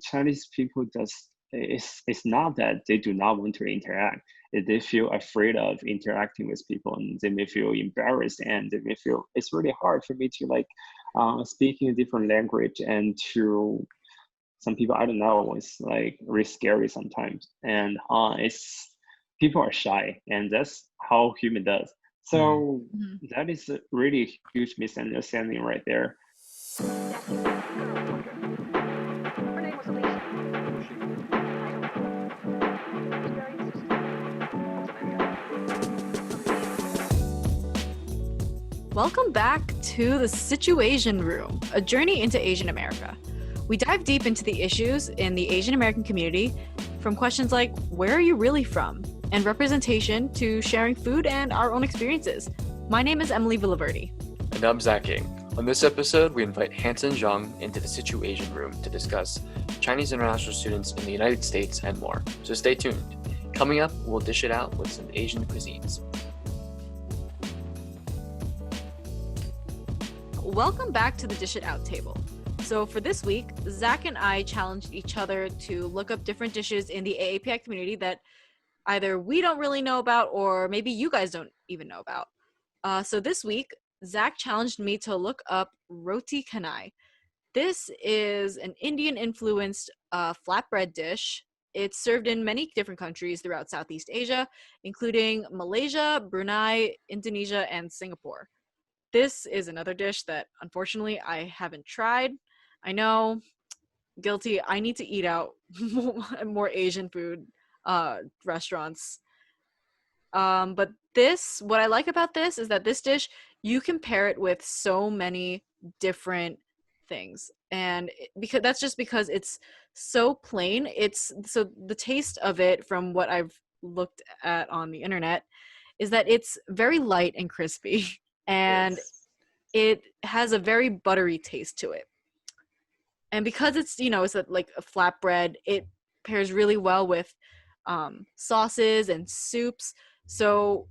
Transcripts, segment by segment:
Chinese people just it's not that they do not want to interact. They feel afraid of interacting with people, and they may feel embarrassed, and they may feel it's really hard for me to like speaking a different language, and to some people I don't know, it's like really scary sometimes, and it's people are shy, and that's how human does. Mhm. So Mhm. that is a really huge misunderstanding right there. Welcome back to the SItuAsian Room, a journey into Asian America. We dive deep into the issues in the Asian American community, from questions like, where are you really from? And representation to sharing food and our own experiences. My name is Emilie Villaverde. And I'm Zach. On this episode, we invite Hanson Zhang into the SItuAsian Room to discuss Chinese international students in the United States and more. So stay tuned. Coming up, we'll dish it out with some Asian cuisines. Welcome back to the Dish It Out table. So for this week, Zach and I challenged each other to look up different dishes in the AAPI community that either we don't really know about or maybe you guys don't even know about. So this week, Zach challenged me to look up roti canai. This is an Indian-influenced flatbread dish. It's served in many different countries throughout Southeast Asia, including Malaysia, Brunei, Indonesia, and Singapore. This is another dish that, unfortunately, I haven't tried. I know, guilty. I need to eat out more Asian food restaurants. But what I like about this is that this dish, you can pair it with so many different things. And because that's just because it's so plain. It's so the taste of it, from what I've looked at on the internet, is that it's very light and crispy. And Yes. it has a very buttery taste to it. And because it's like a flatbread, it pairs really well with sauces and soups. So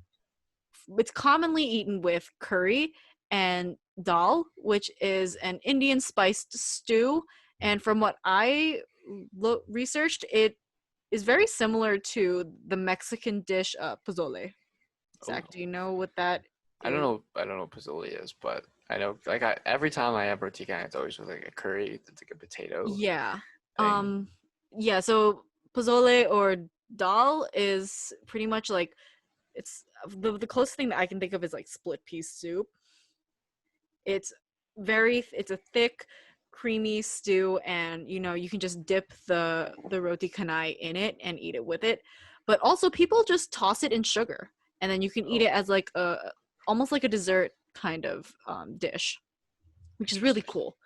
it's commonly eaten with curry and dal, which is an Indian spiced stew. And from what I researched, it is very similar to the Mexican dish pozole. Oh, Zach, do you know what that I don't is? know. I don't know what pozole is, but I know every time I have roti canai, it's always with like a curry. It's like a potato Yeah. thing. Um yeah, so pozole or dal is pretty much like it's the closest thing that I can think of is like split pea soup. It's it's a thick, creamy stew, and you can just dip the roti canai in it and eat it with it. But also people just toss it in sugar, and then you can eat Oh, it as like a almost like a dessert kind of dish, which is really interesting. cool.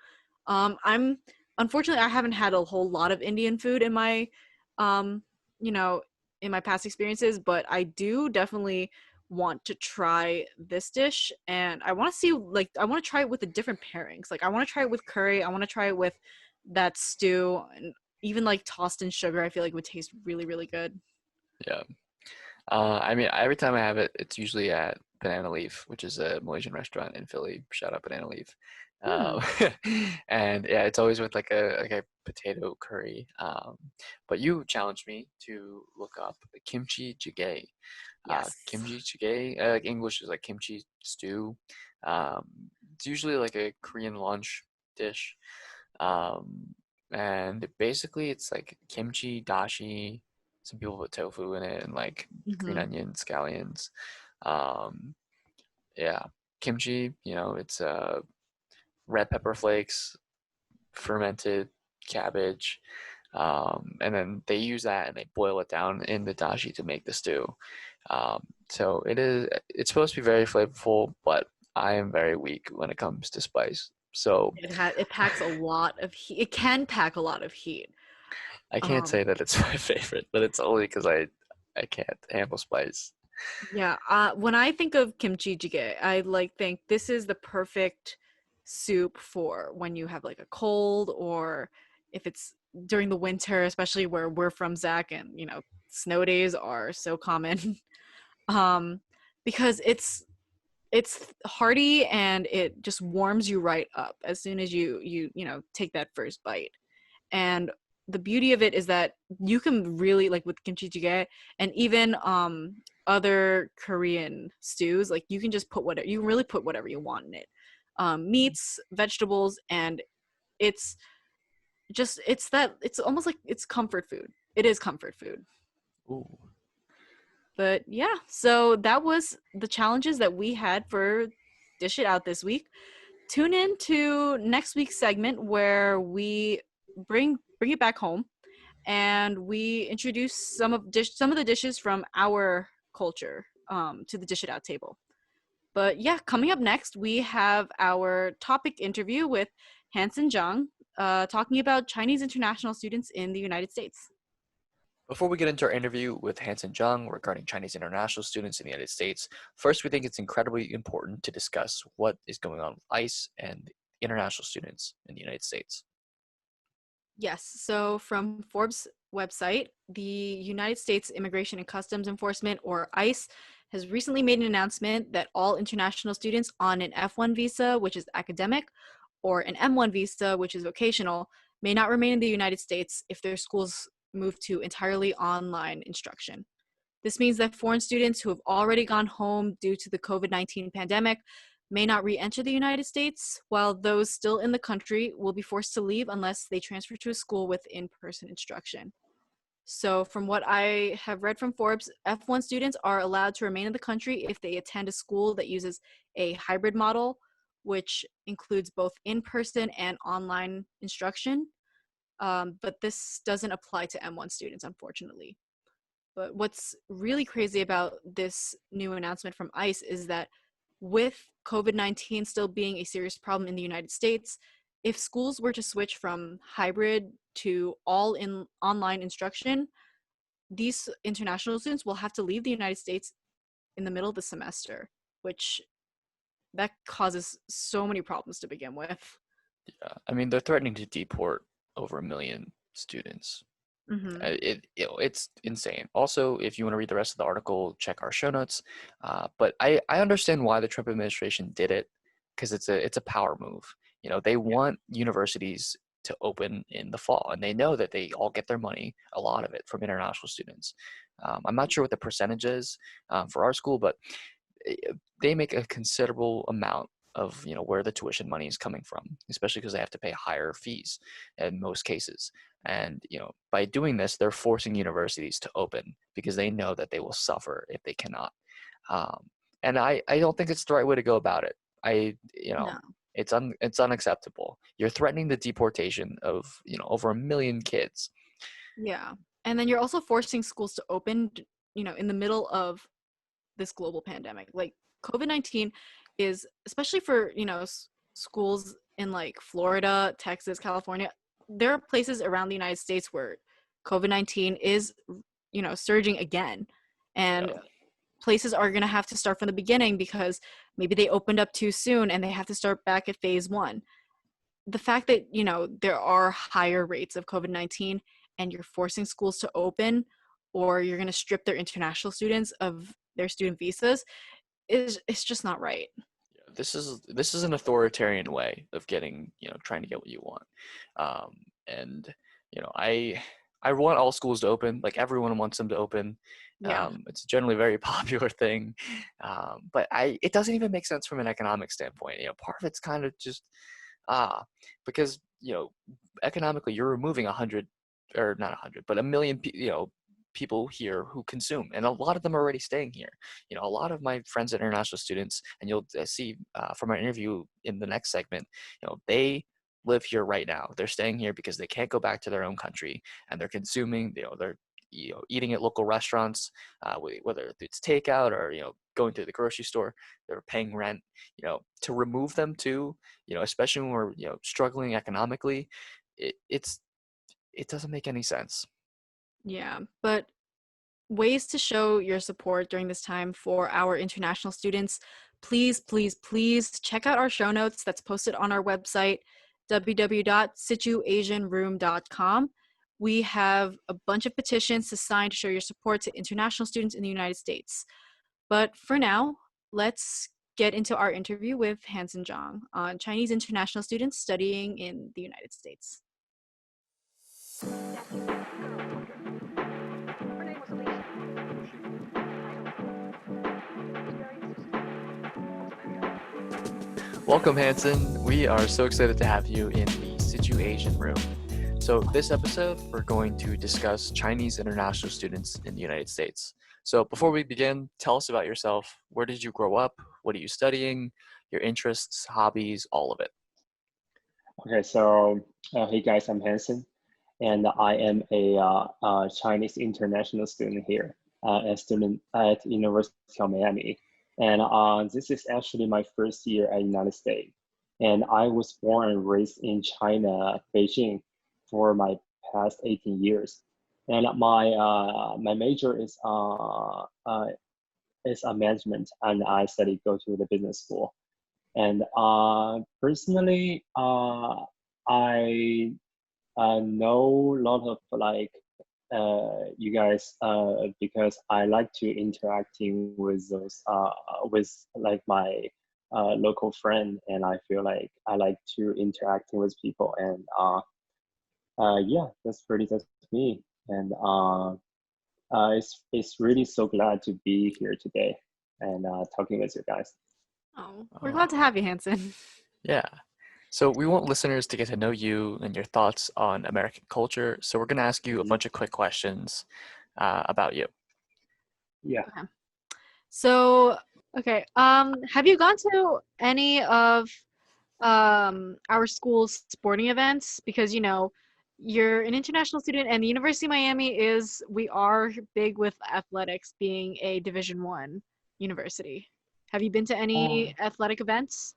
I'm unfortunately I haven't had a whole lot of Indian food in my, um, you know, in my past experiences, but I do definitely want to try this dish, and I want to see I want to try it with the different pairings. Like I want to try it with curry, I want to try it with that stew, and even like tossed in sugar. I feel like it would taste really, really good. Yeah. I mean, every time I have it, it's usually at Banana Leaf, which is a Malaysian restaurant in Philly. Shout out Banana Leaf. Hmm. Um, and yeah, it's always with like a potato curry. But you challenged me to look up the kimchi jjigae. Yes. Kimchi jjigae, like English is like kimchi stew. Um, it's usually like a Korean lunch dish. Um, and basically it's like kimchi, dashi, some people put tofu in it and like green Hmm. onions, scallions. Um, yeah, kimchi, it's red pepper flakes, fermented cabbage, and then they use that and they boil it down in the dashi to make the stew. So it's supposed to be very flavorful, but I am very weak when it comes to spice. So It packs a lot of heat. It can pack a lot of heat. I can't Um, say that it's my favorite, but it's only because I can't handle spice. Yeah, when I think of kimchi jjigae, I think this is the perfect soup for when you have like a cold, or if it's during the winter, especially where we're from, Zach, and snow days are so common. um, because it's hearty and it just warms you right up as soon as you take that first bite. And the beauty of it is that you can really, like with kimchi jjigae and even other Korean stews, like you can just put whatever, you can really put whatever you want in it. Meats, vegetables, and it's just, it's almost like it's comfort food. It is comfort food. Ooh. But yeah, so that was the challenges that we had for Dish It Out this week. Tune in to next week's segment where we bring it back home and we introduce some of the dishes from our culture to the Dish It Out table. But yeah, coming up next, we have our topic interview with Hanson Zhang, talking about Chinese international students in the United States. Before we get into our interview with Hanson Zhang regarding Chinese international students in the United States, first we think it's incredibly important to discuss what is going on with ICE and international students in the United States. Yes, so from Forbes website, the United States Immigration and Customs Enforcement, or ICE, has recently made an announcement that all international students on an F1 visa, which is academic, or an M1 visa, which is vocational, may not remain in the United States if their schools move to entirely online instruction. This means that foreign students who have already gone home due to the COVID-19 pandemic may not re-enter the United States, while those still in the country will be forced to leave unless they transfer to a school with in-person instruction. So from what I have read from Forbes, F1 students are allowed to remain in the country if they attend a school that uses a hybrid model, which includes both in-person and online instruction. But this doesn't apply to M1 students, unfortunately. But what's really crazy about this new announcement from ICE is that with COVID-19 still being a serious problem in the United States, if schools were to switch from hybrid to all in online instruction, these international students will have to leave the United States in the middle of the semester, which that causes so many problems to begin with. Yeah, I mean, they're threatening to deport over 1 million students. Mm-hmm. It's insane. Also, if you want to read the rest of the article, check our show notes. But I understand why the Trump administration did it, because it's a power move. You know, they want universities to open in the fall, and they know that they all get their money, a lot of it, from international students. I'm not sure what the percentage is for our school, but they make a considerable amount of, you know, where the tuition money is coming from, especially because they have to pay higher fees in most cases. And, you know, by doing this, they're forcing universities to open because they know that they will suffer if they cannot. And I don't think it's the right way to go about it. No. It's unacceptable. You're threatening the deportation of, you know, over 1 million kids. Yeah. And then you're also forcing schools to open, you know, in the middle of this global pandemic. Like COVID-19 is, especially for, you know, schools in like Florida, Texas, California, there are places around the United States where COVID-19 is, you know, surging again. And Yeah. places are going to have to start from the beginning because maybe they opened up too soon and they have to start back at phase 1. The fact that, you know, there are higher rates of COVID-19 and you're forcing schools to open, or you're going to strip their international students of their student visas, it's just not right. This is an authoritarian way of getting, you know, trying to get what you want. And, you know, I want all schools to open. Like, everyone wants them to open. Yeah. It's generally a very popular thing. But it doesn't even make sense from an economic standpoint. You know, part of it's kind of just, because, you know, economically you're removing 100, or not 100, but 1 million, you know, people here who consume, and a lot of them are already staying here. You know, a lot of my friends are international students, and you'll see from our interview in the next segment, you know, they live here right now. They're staying here because they can't go back to their own country, and they're consuming, you know, they're, you know, eating at local restaurants, whether it's takeout or, you know, going to the grocery store. They're paying rent. You know, to remove them too, you know, especially when we're, you know, struggling economically, it doesn't make any sense. Yeah. But ways to show your support during this time for our international students, please, please, please check out our show notes that's posted on our website, www.SItuAsianRoom.com. We have a bunch of petitions to sign to show your support to international students in the United States. But for now, let's get into our interview with Hanson Zhang on Chinese international students studying in the United States. Welcome, Hanson. We are so excited to have you in the SItuAsian Room. So this episode, we're going to discuss Chinese international students in the United States. So before we begin, tell us about yourself. Where did you grow up? What are you studying? Your interests, hobbies, all of it. Okay, so hey guys, I'm Hanson, and I am a Chinese international student here, a student at University of Miami. And this is actually my first year at United States. And I was born and raised in China, Beijing, for my past 18 years. And my major is management, and I go to the business school. And personally, I know a lot of you guys because I like to interacting with those with like my local friend, and I feel like I like to interacting with people, and yeah, that's me, and it's really so glad to be here today and talking with you guys. Oh, we're glad to have you, Hanson. Yeah. So we want listeners to get to know you and your thoughts on American culture. So we're going to ask you a bunch of quick questions about you. Yeah. Okay. So, okay. Have you gone to any of our school's sporting events? Because you're an international student, and the University of Miami we are big with athletics, being a Division I university. Have you been to any athletic events?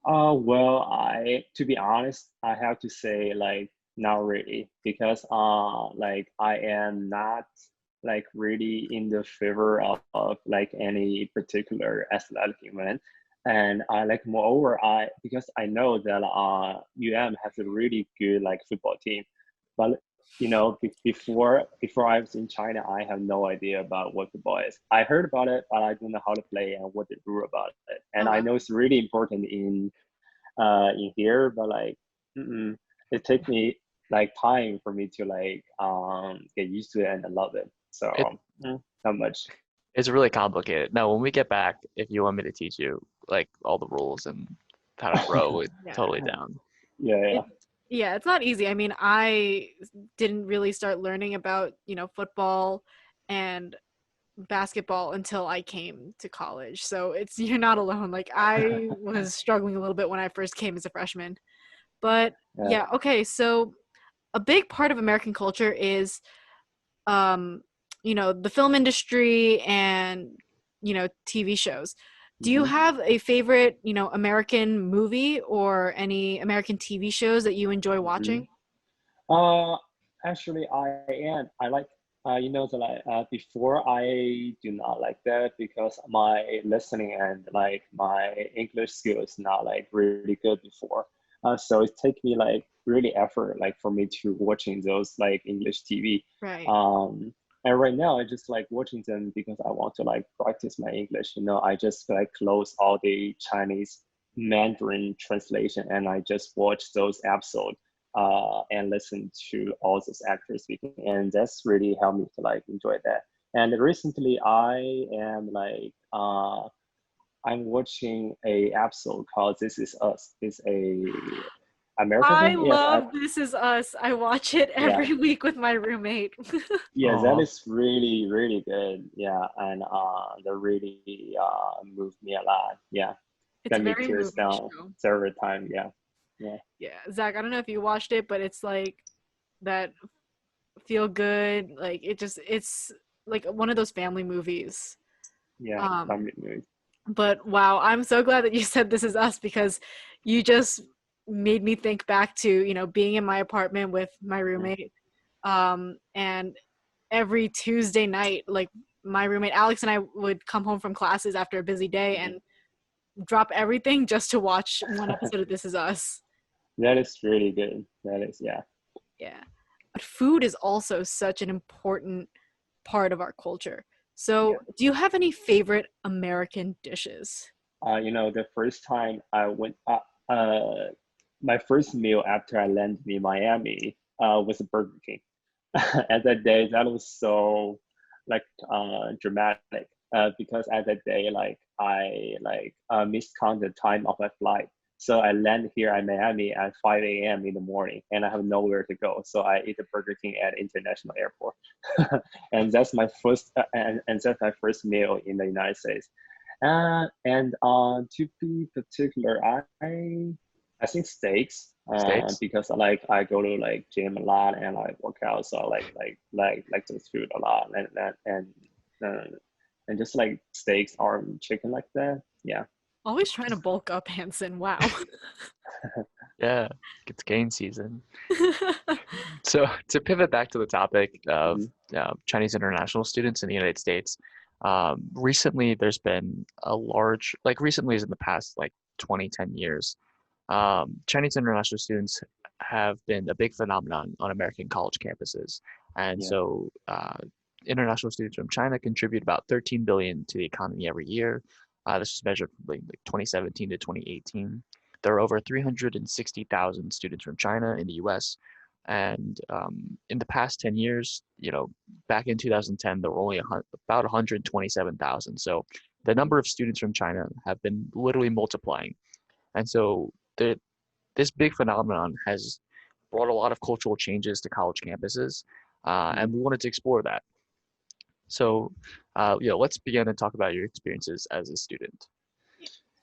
Well, to be honest, I have to say like not really because like I am not like really in the favor of like any particular athletic event, and I like moreover because I know that has a really good like football team, but before I was in China, I have no idea about what football is. I heard about it, but I don't know how to play and what the rule about it. And Oh, I wow. know it's really important in here, but like it takes me like time for me to like get used to it and I love it. So It, not much. it's really complicated. Now, when we get back, if you want me to teach you like all the rules and how to throw, it's Yeah. totally down. Yeah. Yeah, it's not easy. I mean, I didn't really start learning about, football and basketball until I came to college. So you're not alone. Like I was struggling a little bit when I first came as a freshman. But Yeah. yeah, okay. So a big part of American culture is um, the film industry and, TV shows. Do you Mhm. have a favorite, American movie or any American TV shows that you enjoy Mhm. watching? Actually, I like the like before I do not like that because my listening and like my English skill is not like really good before. So it take me like really effort like for me to watching those like English TV. Right. And right now I just like watching them because I want to like practice my English. I just like close all the Chinese Mandarin translation and I just watch those episodes and listen to all those actors speaking, and that's really helped me to like enjoy that. And recently, I am like I'm watching a episode called "This Is Us." It's a American I thing. Yes, love This Is Us. I watch it yeah, every week with my roommate. yeah, that Oh, is really really good. Yeah, and that really moved me a lot. Yeah, It's a got me very tears moving down show. several times. Yeah, yeah, Yeah, Zach, I don't know if you watched it, but it's like that feel good. Like it's like one of those family movies. yeah. Um, Family movie. but wow, I'm so glad that you said This Is Us because you just made me think back to, being in my apartment with my roommate. And every Tuesday night, like my roommate Alex and I would come home from classes after a busy day and drop everything just to watch one episode of This Is Us. That is really good. That is, yeah. Yeah. But food is also such an important part of our culture. So, do you have any favorite American dishes? The first time I went, my first meal after I landed in Miami was Burger King. At that day, that was so like dramatic because at that day, like I miscounted the time of my flight. So I landed here at Miami at 5 a.m. in the morning, and I have nowhere to go. So I ate a Burger King at International Airport, and that's my first and that's my first meal in the United States. And to be particular, I think steaks, Steaks? because like I go to like gym a lot and like work out, so I like those food a lot, and just like steaks or chicken like that. Yeah. Always trying to bulk up, Hanson. Wow. Yeah, it's gain season. So to pivot back to the topic of Chinese international students in the United States, recently there's been a large, like recently as in the past like 10 years, Chinese international students have been a big phenomenon on American college campuses. And Yeah. so international students from China contribute about 13 billion to the economy every year. This was measured from like 2017 to 2018. There are over 360,000 students from China in the US. And in the past 10 years, back in 2010, there were only about 127,000. So the number of students from China have been literally multiplying. And so this big phenomenon has brought a lot of cultural changes to college campuses, and we wanted to explore that. So, let's begin and talk about your experiences as a student.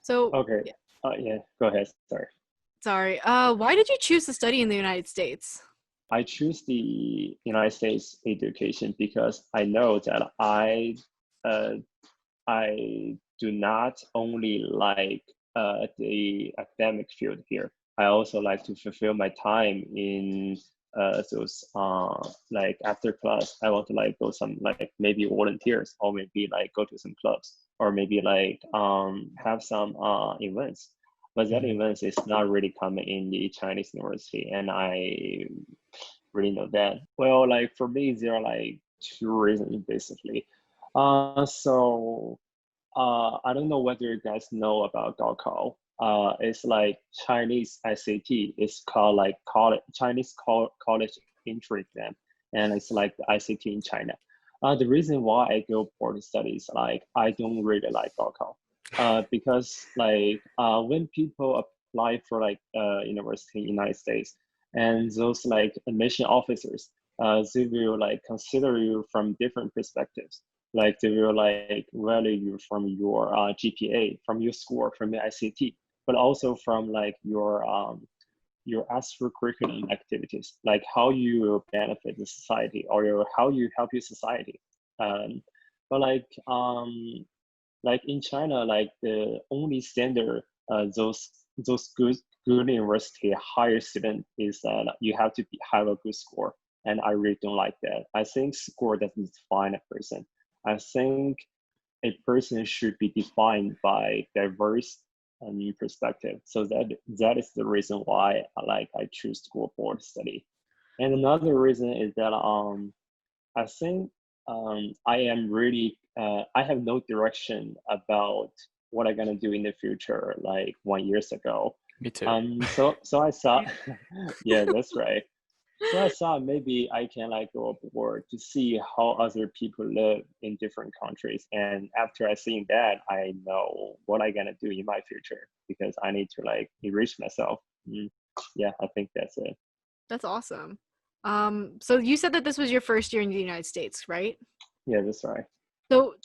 So, Okay. Yeah, go ahead. sorry. Why did you choose to study in the United States? I choose the United States education because I know that I do not only like the academic field here. I also like to fulfill my time in those like after class. I want to like go some like maybe volunteers or maybe like go to some clubs or maybe like have some events. But that events is not really common in the Chinese university, and I really know that. Well, like for me, there are like two reasons basically. I don't know whether you guys know about Gaokao. It's like Chinese SAT. It's called like Chinese college entry exam, and it's like the ICT in China. The reason why I go for the studies, like I don't really like Gaokao, because like when people apply for like university in the United States, and those like admission officers, they will like consider you from different perspectives. Like they will like value you from your GPA, from your score, from your ICT, but also from like your extracurricular activities, like how you will benefit the society or how you help your society. Um, but like in China, like the only standard those good university higher student is that you have to have a good score, and I really don't like that. I think score doesn't define a person. I think a person should be defined by diverse perspective. So that is the reason why I choose to go abroad to study. And another reason is that I think I am really I have no direction about what I'm gonna do in the future. Like 1 year ago. Me too. So I thought, yeah, that's right. So I thought maybe I can like go abroad to see how other people live in different countries. And after I seeing that, I know what I'm gonna do in my future because I need to like enrich myself. Yeah, I think that's it. That's awesome. So you said that this was your first year in the United States, right? Yeah, that's right. So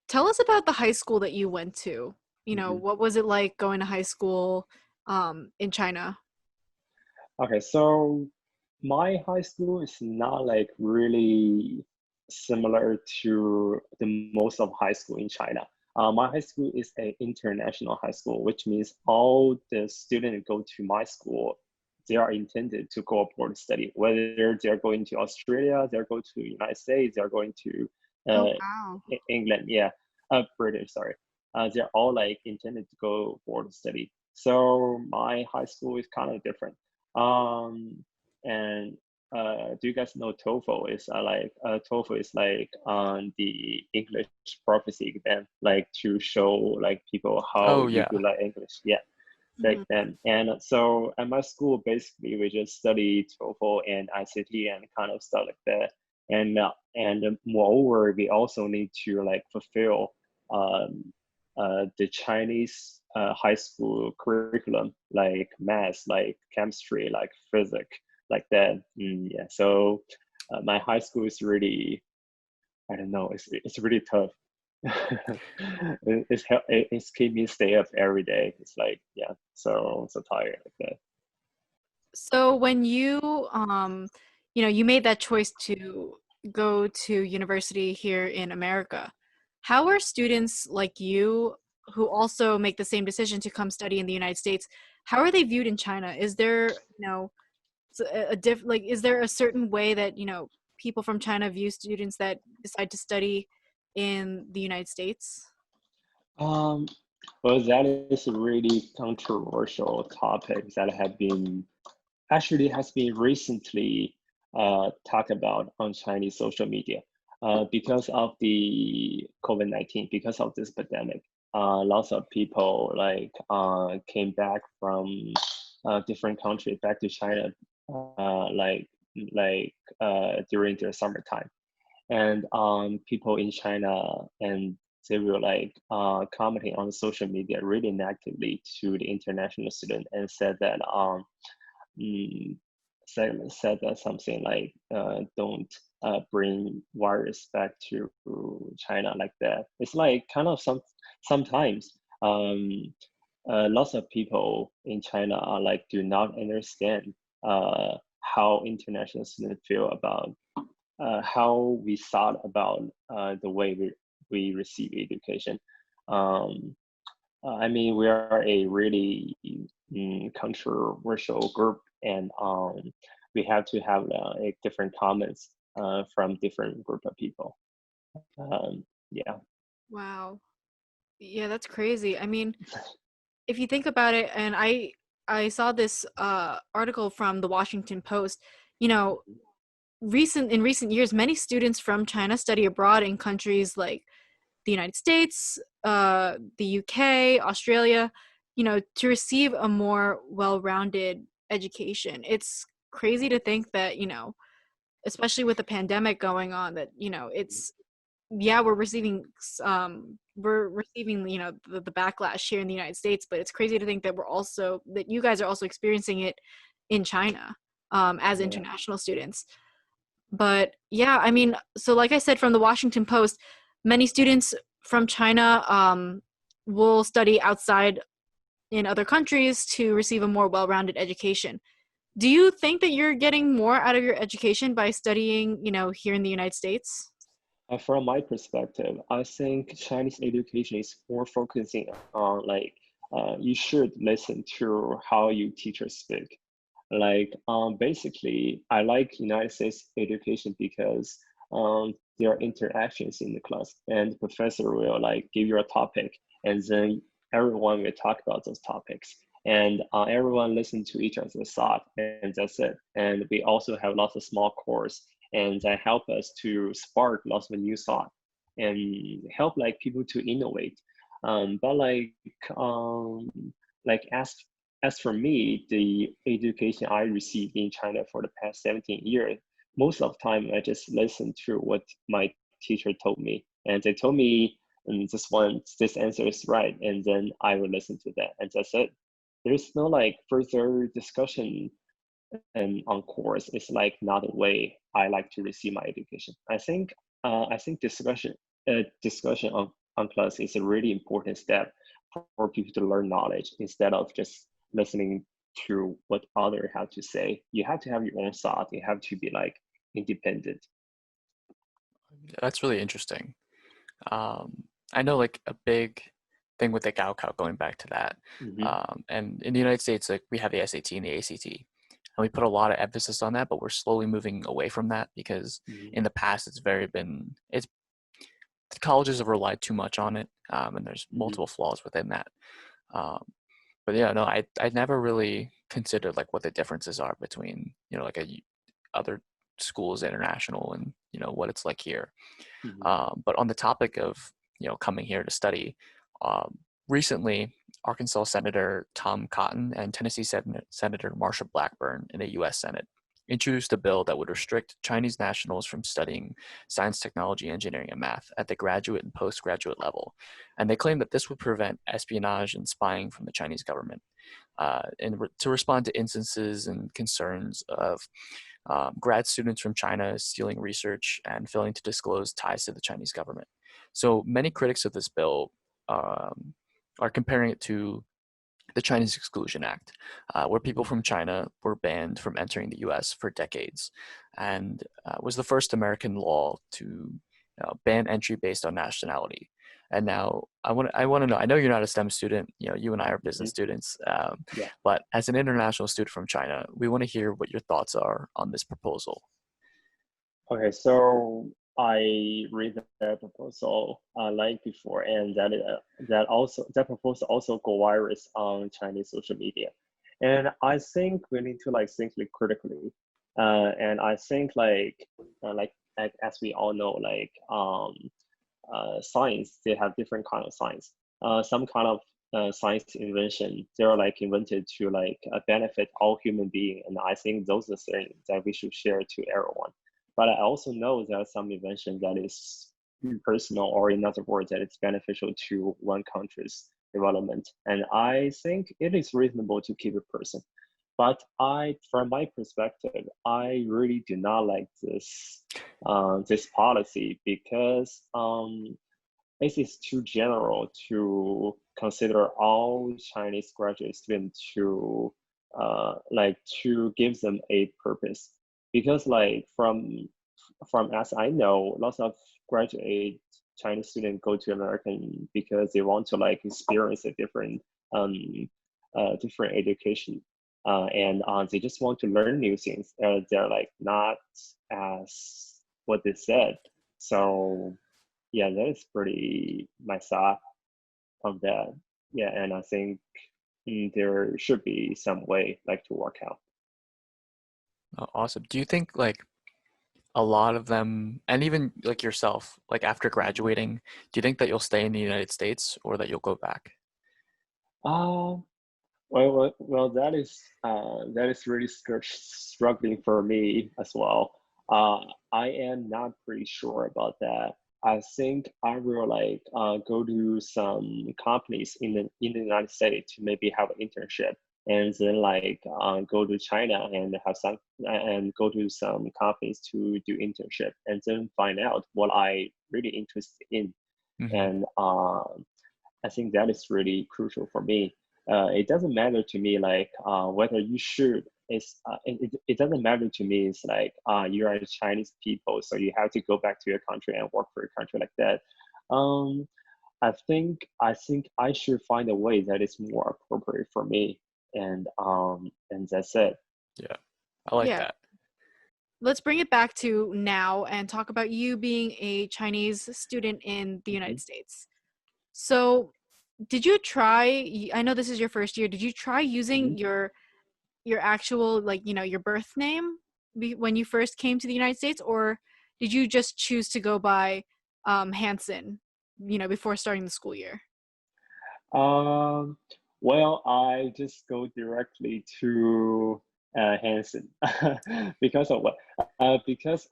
tell us about the high school that you went to. What was it like going to high school in China? Okay, so my high school is not like really similar to the most of high school in China. My high school is an international high school, which means all the students who go to my school, they are intended to go abroad to study. Whether they're going to Australia, they're going to the United States, they're going to Oh, wow. England, yeah, British, sorry. They're all like intended to go abroad to study. So my high school is kind of different. And do you guys know TOEFL is TOEFL is like the English proficiency exam, like to show like people how Oh you yeah. do like English. Yeah. back Mhm. then. And so at my school, basically, we just study TOEFL and ICT and kind of stuff like that. And moreover, we also need to like fulfill um, the Chinese high school curriculum, like math, like chemistry, like physics, like that. Yeah. So my high school is really, I don't know, it's really tough. It's keep me stay up every day. It's like, yeah, so tired like that. So when you made that choice to go to university here in America, how are students like you who also make the same decision to come study in the United States, how are they viewed in China? Is there, is there a certain way that, people from China view students that decide to study in the United States? Um, well, that is a really controversial topic that have been actually has been recently talked about on Chinese social media because of the COVID-19, because of this pandemic. Lots of people like came back from different countries back to China during their summertime, and people in China, and they were like commenting on social media really negatively to the international student and said that mm, said that something like don't bring virus back to China like that. It's like kind of sometimes lots of people in China are like do not understand how international students feel about how we thought about the way we receive education. Um, I mean, we are a really controversial group, and we have to have different comments from different group of people. Yeah. Wow. Yeah, that's crazy. I mean, if you think about it, and I saw this article from the Washington Post, you know, recent years, many students from China study abroad in countries like the United States, the UK, Australia, to receive a more well-rounded education. It's crazy to think that, especially with the pandemic going on, that, it's yeah, we're receiving, the backlash here in the United States, but it's crazy to think that that you guys are also experiencing it in China, as Yeah. international students. But yeah, I mean, so like I said, from the Washington Post, many students from China will study outside in other countries to receive a more well-rounded education. Do you think that you're getting more out of your education by studying, here in the United States? From my perspective, I think Chinese education is more focusing on like you should listen to how your teachers speak. Like basically, I like United States education because there are interactions in the class, and the professor will like give you a topic, and then everyone will talk about those topics, and everyone listen to each other's thought, and that's it. And we also have lots of small course, and that help us to spark lots of new thought and help like people to innovate. But um, like as for me, the education I received in China for the past 17 years, most of the time I just listened to what my teacher told me. And they told me this answer is right. And then I would listen to that. And that's it. There's no like further discussion and on course. It's like not the way I like to receive my education. I think discussion on class is a really important step for people to learn knowledge instead of just listening to what other have to say. You have to have your own thought. You have to be like independent. That's really interesting. I know like a big thing with the Gaokao, going back to that, Hmm. and in the United States, like we have the SAT and the ACT, and we put a lot of emphasis on that, but we're slowly moving away from that because Hmm. in the past it's the colleges have relied too much on it, and there's Hmm. multiple flaws within that. Um, but yeah, no, I never really considered like what the differences are between like other schools, international, and what it's like here. Hmm. But on the topic of coming here to study, um, recently, Arkansas Senator Tom Cotton and Tennessee Senator Marsha Blackburn in the U.S. Senate introduced a bill that would restrict Chinese nationals from studying science, technology, engineering, and math at the graduate and postgraduate level. And they claim that this would prevent espionage and spying from the Chinese government. To respond to instances and concerns of grad students from China stealing research and failing to disclose ties to the Chinese government. So many critics of this bill are comparing it to the Chinese Exclusion Act, where people from China were banned from entering the U.S. for decades, and was the first American law to ban entry based on nationality. And now I want to know. I know you're not a STEM student. You and I are business students. Yeah. But as an international student from China, we want to hear what your thoughts are on this proposal. Okay, so I read that proposal like before, and that proposal also go viral on Chinese social media, and I think we need to like think critically, and I think like as we all know, science, they have different kind of science. Some kind of science invention, they're like invented to like benefit all human beings, and I think those are things that we should share to everyone. But I also know there are some invention that is personal, or in other words, that it's beneficial to one country's development. And I think it is reasonable to keep it personal. But from my perspective, I really do not like this policy because it is too general to consider all Chinese graduate students to to give them a purpose. Because like from as I know, lots of graduate Chinese students go to American because they want to like experience a different different education, and they just want to learn new things. They're like not as what they said. So yeah, that is pretty my thought on that. Yeah, and I think there should be some way like to work out. Oh, awesome. Do you think like a lot of them, and even like yourself, like after graduating, do you think that you'll stay in the United States or that you'll go back? Well, that is really struggling for me as well. I am not pretty sure about that. I think I will like go to some companies in the United States to maybe have an internship, and then like go to China and have some and go to some companies to do internship, and then find out what I really interested in. Mm-hmm. And I think that is really crucial for me. It doesn't matter to me like whether you should. It doesn't matter to me. It's like you are Chinese people, so you have to go back to your country and work for your country like that. I think I should find a way that is more appropriate for me, and that's it. Yeah, I like that. Let's bring it back to now and talk about you being a Chinese student in the United States. So did you try, I know this is your first year, did you try using your actual, like, your birth name when you first came to the United States, or did you just choose to go by Hanson, before starting the school year? Well, I just go directly to Hanson because of what? Because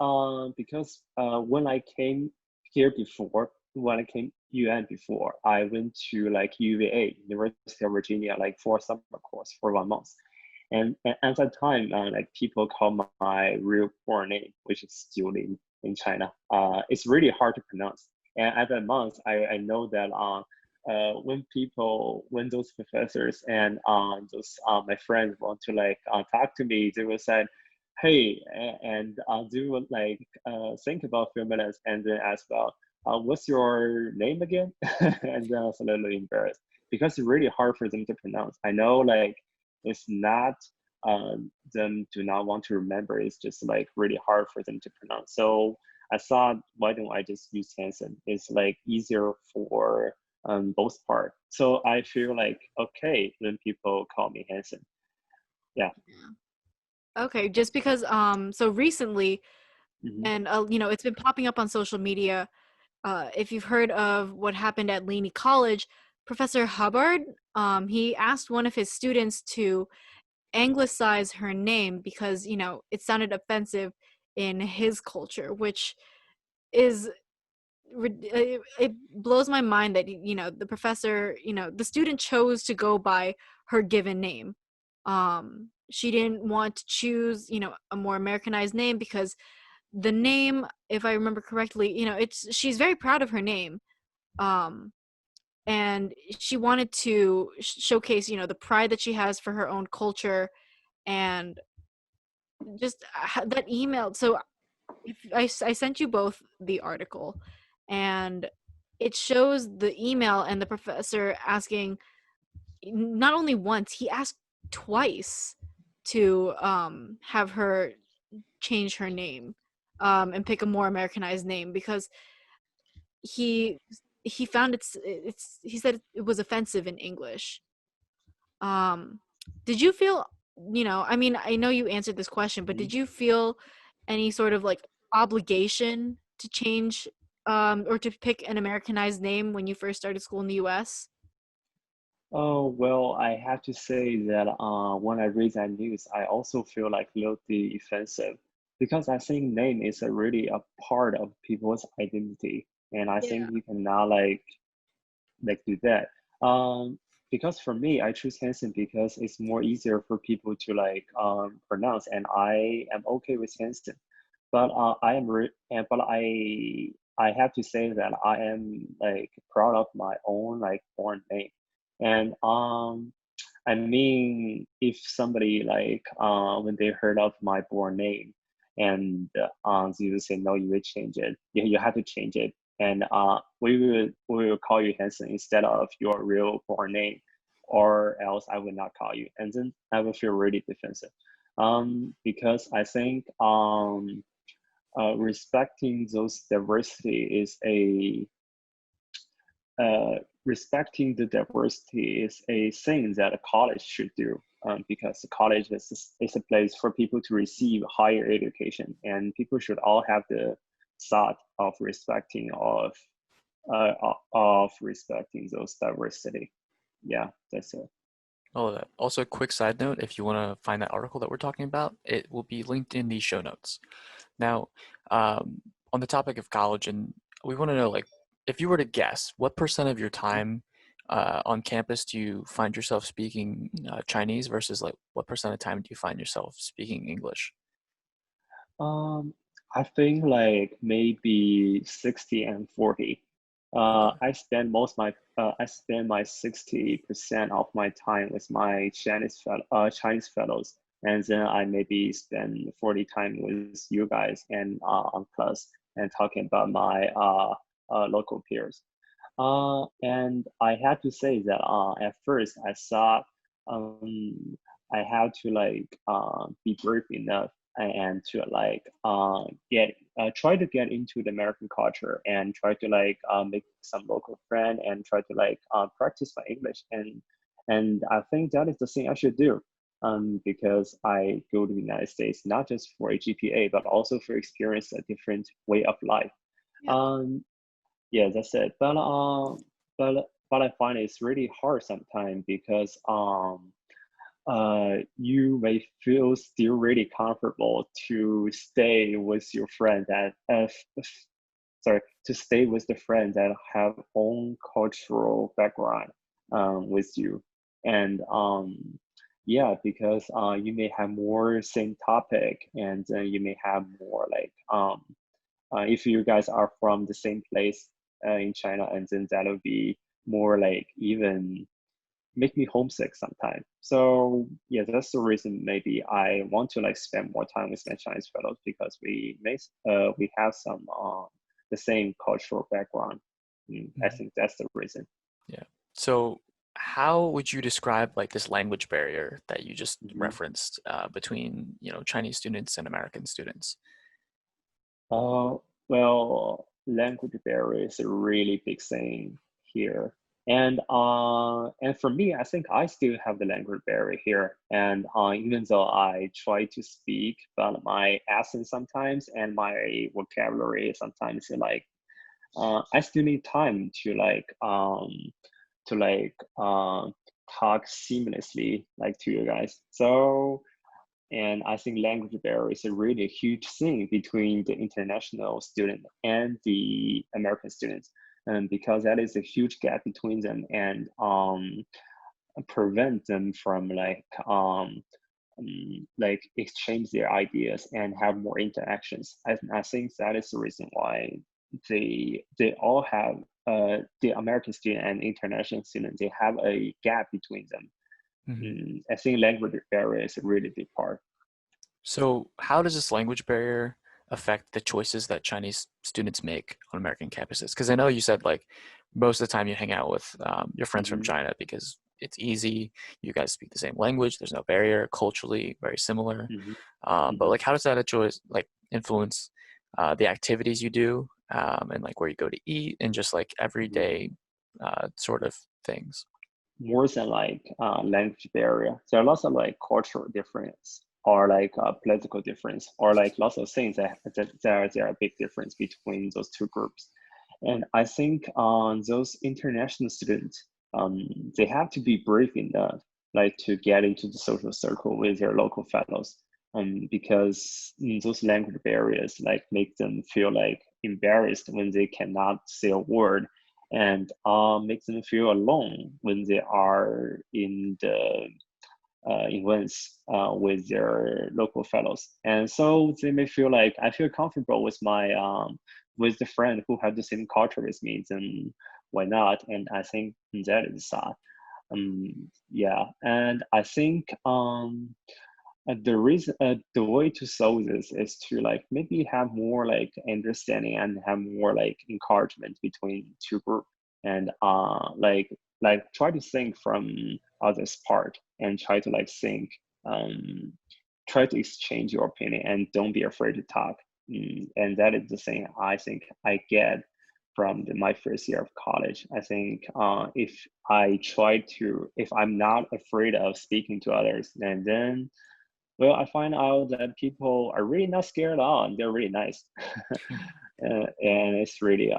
when I came here before, when I came UN before, I went to like UVA, University of Virginia, like for a summer course for 1 month. And at that time, like people call my real born name, which is still in China. It's really hard to pronounce. And at that month, I know that when those professors and those my friends want to like talk to me, they will say, hey, and do you like think about a few minutes and then ask about what's your name again? And then I was a little embarrassed because it's really hard for them to pronounce. I know like it's not them do not want to remember. It's just like really hard for them to pronounce. So I thought, why don't I just use Hanson? It's like easier for both part. So I feel like okay when people call me Hanson. Yeah. Okay, just because so recently, and it's been popping up on social media. If you've heard of what happened at Laney College, Professor Hubbard, he asked one of his students to anglicize her name because, you know, it sounded offensive in his culture, which is it blows my mind that, you know, the professor, you know, the student chose to go by her given name. She didn't want to choose, you know, a more Americanized name because the name, if I remember correctly, you know, she's very proud of her name. Um, and she wanted to showcase, you know, the pride that she has for her own culture and just that email. So if I sent you both the article, and it shows the email and the professor asking, not only once, he asked twice to have her change her name and pick a more Americanized name because he he found it's he said it was offensive in English. Um, did you feel, you know, I mean, I know you answered this question, but did you feel any sort of like obligation to change or to pick an Americanized name when you first started school in the US? Oh, well, I have to say that when I read that news, I also feel like a little bit offensive because I think name is a really a part of people's identity, and I think Yeah. you cannot like do that. Because for me, I choose Hanson because it's more easier for people to like pronounce, and I am okay with Hanson. But but I have to say that I am like proud of my own like born name, and I mean, if somebody like when they heard of my born name, and you say no, you will change it. Yeah, you have to change it, and we will call you Hanson instead of your real born name, or else I will not call you, and then I will feel really defensive, because I think respecting those diversity is a uh, respecting the diversity is a thing that a college should do, because the college is a place for people to receive higher education, and people should all have the thought of respecting of respecting those diversity. Yeah, that's it. Oh, also a quick side note, if you want to find that article that we're talking about, it will be linked in the show notes. Now, on the topic of college, and we want to know, like, if you were to guess, what percent of your time on campus do you find yourself speaking Chinese versus like what percent of time do you find yourself speaking English? Um, I think like maybe 60 and 40. Okay. I spend my 60% of my time with my Chinese fellows, and then I maybe spend 40 time with you guys and on class and talking about my local peers. And I had to say that at first I thought I had to like be brave enough and to like get try to get into the American culture and try to like make some local friend and try to like practice my English, and I think that is the thing I should do, because I go to the United States not just for a GPA but also for experience a different way of life. Yeah. Um, yeah, that's it. But I find it's really hard sometimes because you may feel still really comfortable to stay with your friend that sorry, to stay with the friend that have own cultural background with you, and yeah, because you may have more same topic, and you may have more like if you guys are from the same place in China, and then that'll be more like even make me homesick sometimes. So yeah, that's the reason maybe I want to like spend more time with my Chinese fellows, because we have some the same cultural background. I Mhm. think that's the reason. Yeah. So, how would you describe like this language barrier that you just Mhm. referenced between, you know, Chinese students and American students? Uh, well, language barrier is a really big thing here. And for me, I think I still have the language barrier here. And even though I try to speak, but my accent sometimes and my vocabulary sometimes like I still need time to like to like talk seamlessly like to you guys. So, and I think language barrier is a really huge thing between the international student and the American students, and because that is a huge gap between them, and prevent them from like exchange their ideas and have more interactions. I think that is the reason why they all have the American student and international student, they have a gap between them. I think language barrier is a really big part. So how does this language barrier affect the choices that Chinese students make on American campuses? Because I know you said like most of the time you hang out with your friends from China because it's easy. You guys speak the same language. There's no barrier. Culturally, very similar. But like, how does that choice like influence the activities you do and like where you go to eat and just like everyday sort of things? More than like language barrier, there are lots of like cultural difference or like political difference or like lots of things that there are a big difference between those two groups. And I think those international students, they have to be brave enough like to get into the social circle with their local fellows, because those language barriers like make them feel like embarrassed when they cannot say a word, and make them feel alone when they are in the events with their local fellows. And so they may feel like I feel comfortable with my with the friend who have the same culture with me, then why not? And I think that is sad. Yeah, and I think the reason the way to solve this is to like maybe have more like understanding and have more like encouragement between two groups, and like try to think from others part and try to like think, try to exchange your opinion and don't be afraid to talk. And that is the thing I think I get from my first year of college. I think if I'm not afraid of speaking to others, and then well, I find out that people are really not scared at all, and they're really nice. And it's really,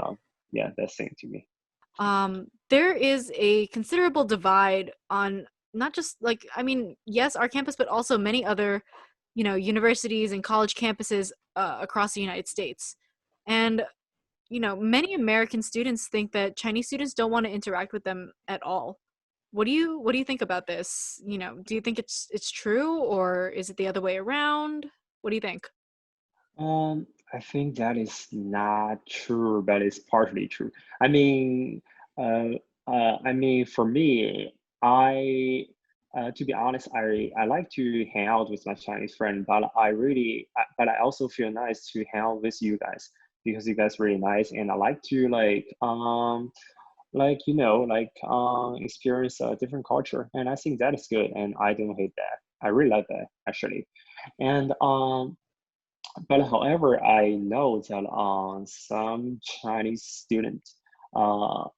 yeah, that's thing to me. There is a considerable divide on not just like, I mean, yes, our campus, but also many other, universities and college campuses across the United States. And, many American students think that Chinese students don't want to interact with them at all. What do you think about this? Do you think it's true, or is it the other way around? What do you think? I think that is not true, but it's partly true. I mean, uh, for me, to be honest, I like to hang out with my Chinese friend, but but I also feel nice to hang out with you guys because you guys really nice, and I like to experience a different culture, and I think that is good, and I don't hate that. I really like that actually. And but however, I know that some Chinese students, uh,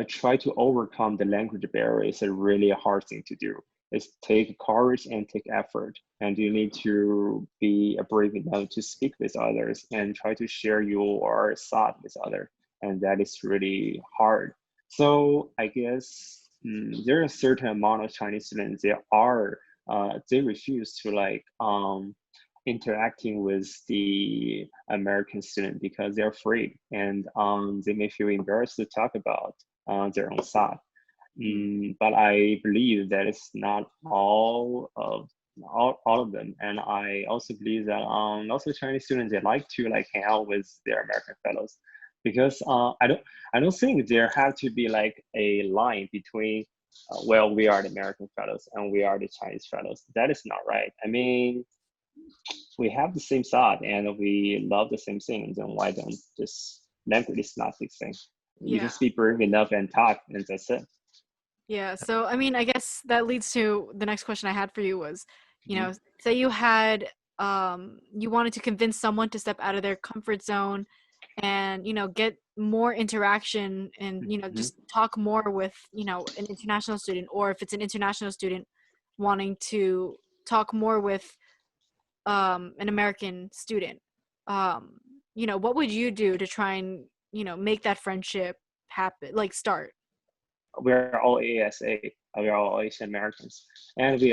try to overcome the language barrier is a really hard thing to do. It's take courage and take effort, and you need to be brave enough to speak with others and try to share your thought with others, and that is really hard. So I guess there are a certain amount of Chinese students. They refuse to interacting with the American student because they're afraid, and they may feel embarrassed to talk about their own thought. But I believe that it's not all of them, and I also believe that also Chinese students, they like to like hang out with their American fellows, because I don't think there have to be like a line between well, we are the American fellows and we are the Chinese fellows. That is not right. I mean, we have the same thought and we love the same things, then why don't just language is not the thing. You Yeah. just be brave enough and talk, and that's it. Yeah. So, I mean, I guess that leads to the next question I had for you was, Mhm. say you had, you wanted to convince someone to step out of their comfort zone and, get more interaction and, Mhm. just talk more with, an international student, or if it's an international student wanting to talk more with an American student, what would you do to try and, make that friendship happen, like start? We're all ASA, we're all Asian Americans, and we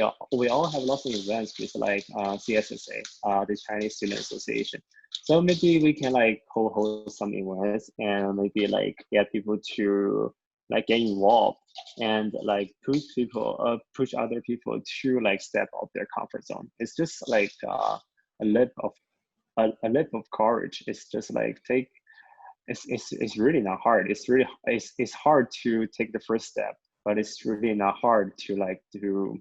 all have lots of events with like CSSA, the Chinese Student Association. So maybe we can like co-host some events and maybe like get people to like get involved and like push other people to like step out their comfort zone. It's just like a leap of a leap of courage. It's just like take it's really not hard. It's hard to take the first step, but it's really not hard to like to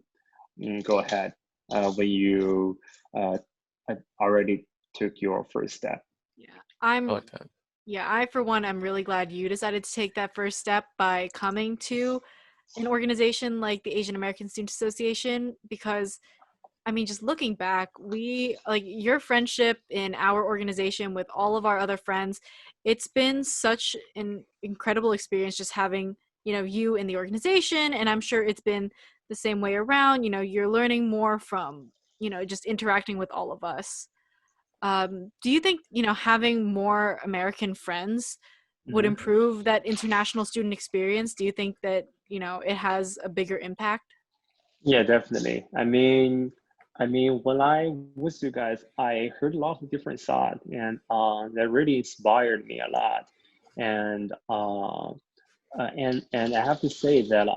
go ahead when you already took your first step. Yeah, I I'm. like that. Yeah, I for one, I'm really glad you decided to take that first step by coming to an organization like the Asian American Student Association, because I mean, just looking back, we like your friendship in our organization with all of our other friends. It's been such an incredible experience just having, you in the organization. And I'm sure it's been the same way around. You're learning more from, just interacting with all of us. Do you think, having more American friends would Mhm. improve that international student experience? Do you think that, it has a bigger impact? Yeah, definitely. I mean, when I was you guys, I heard a lot of different thoughts, and that really inspired me a lot. And and I have to say that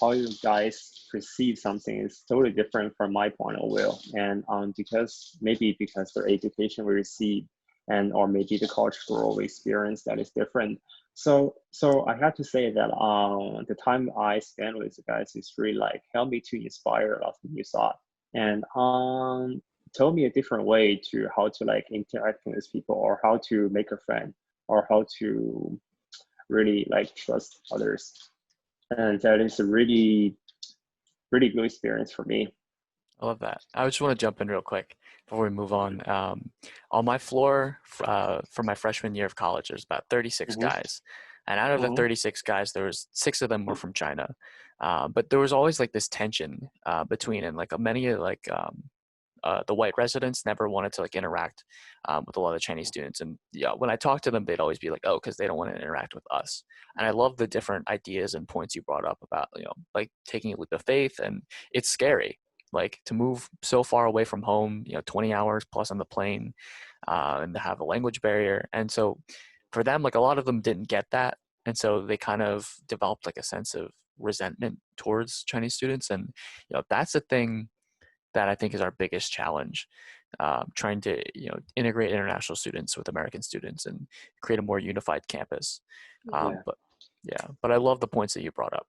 how you guys perceive something is totally different from my point of view, and because maybe because the education we receive, and or maybe the cultural experience that is different. So I have to say that the time I spend with you guys is really like helped me to inspire a lot of new thought, and told me a different way to how to like interact with people, or how to make a friend, or how to really like trust others. And that is a really good experience for me. I love that. I just want to jump in real quick before we move on my floor, for my freshman year of college, there's about 36 Hmm. guys. And out of the Hmm. 36 guys, there was 6 of them were from China. But there was always like this tension between, and like many like the white residents never wanted to like interact with a lot of the Chinese students. And yeah, when I talked to them, they'd always be like, "Oh, because they don't want to interact with us." And I love the different ideas and points you brought up about like taking a leap of faith, and it's scary, like to move so far away from home, 20 hours plus on the plane, and to have a language barrier. And so for them, like a lot of them didn't get that, and so they kind of developed like a sense of resentment towards Chinese students. And that's the thing that I think is our biggest challenge, trying to integrate international students with American students and create a more unified campus. Yeah, But yeah, but I love the points that you brought up.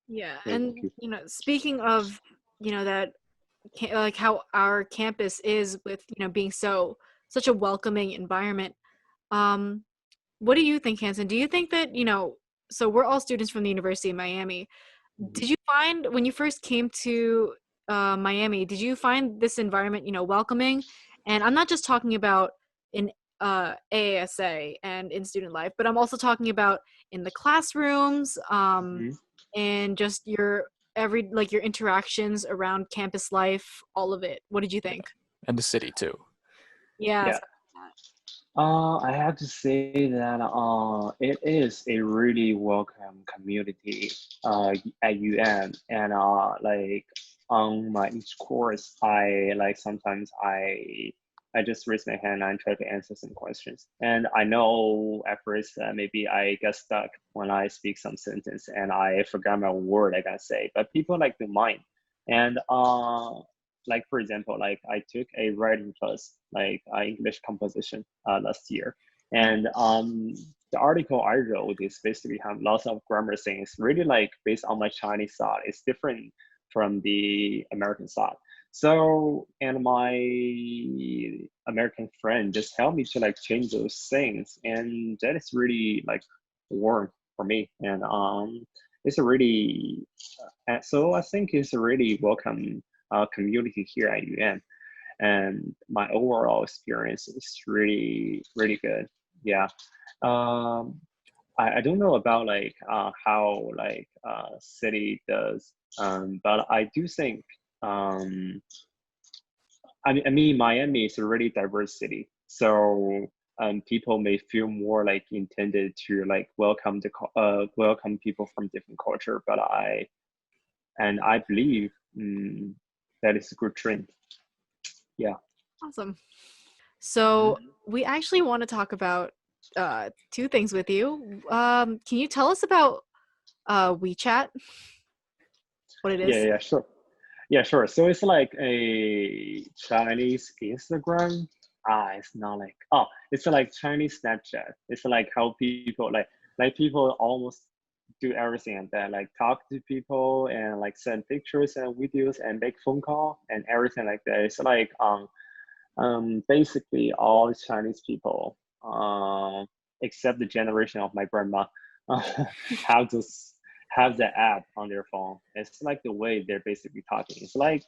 Yeah, thank and you. speaking of that, like how our campus is with being such a welcoming environment. Um, what do you think, Hanson? Do you think that so we're all students from the University of Miami. Mhm. Did you find when you first came to Miami, did you find this environment welcoming? And I'm not just talking about in AASA and in student life, but I'm also talking about in the classrooms, Mhm. and just your like your interactions around campus life, all of it. What did you think? And the city too. Yeah. Yeah. I have to say that it is a really welcome community at UM, and like on my each course, I like sometimes I just raise my hand and try to answer some questions. And I know at first maybe I get stuck when I speak some sentence and I forgot my word I gotta say, but people like to mind. And like for example, like I took a writing class, like English composition last year, and the article I wrote is basically have lots of grammar things, really like based on my Chinese thought. It's different from the American thought. So, and my American friend just helped me to like change those things, and that is really like warm for me. And it's a really, so I think it's a really welcome community here at UM, and my overall experience is really good. Yeah. Um, I don't know about like how like city does, but I do think I mean Miami is a really diverse city. So people may feel more like intended to like welcome people from different culture. But I believe that is a good trend. Yeah. Awesome. So we actually want to talk about two things with you. Can you tell us about WeChat? What it is? Yeah, sure. Yeah, sure. So it's like a Chinese Instagram. It's not like, oh, it's like Chinese Snapchat. It's like how people like people almost do everything and then like talk to people and like send pictures and videos and make phone call and everything like that. It's like basically all Chinese people, except the generation of my grandma, have this have the app on their phone. It's like the way they're basically talking. It's like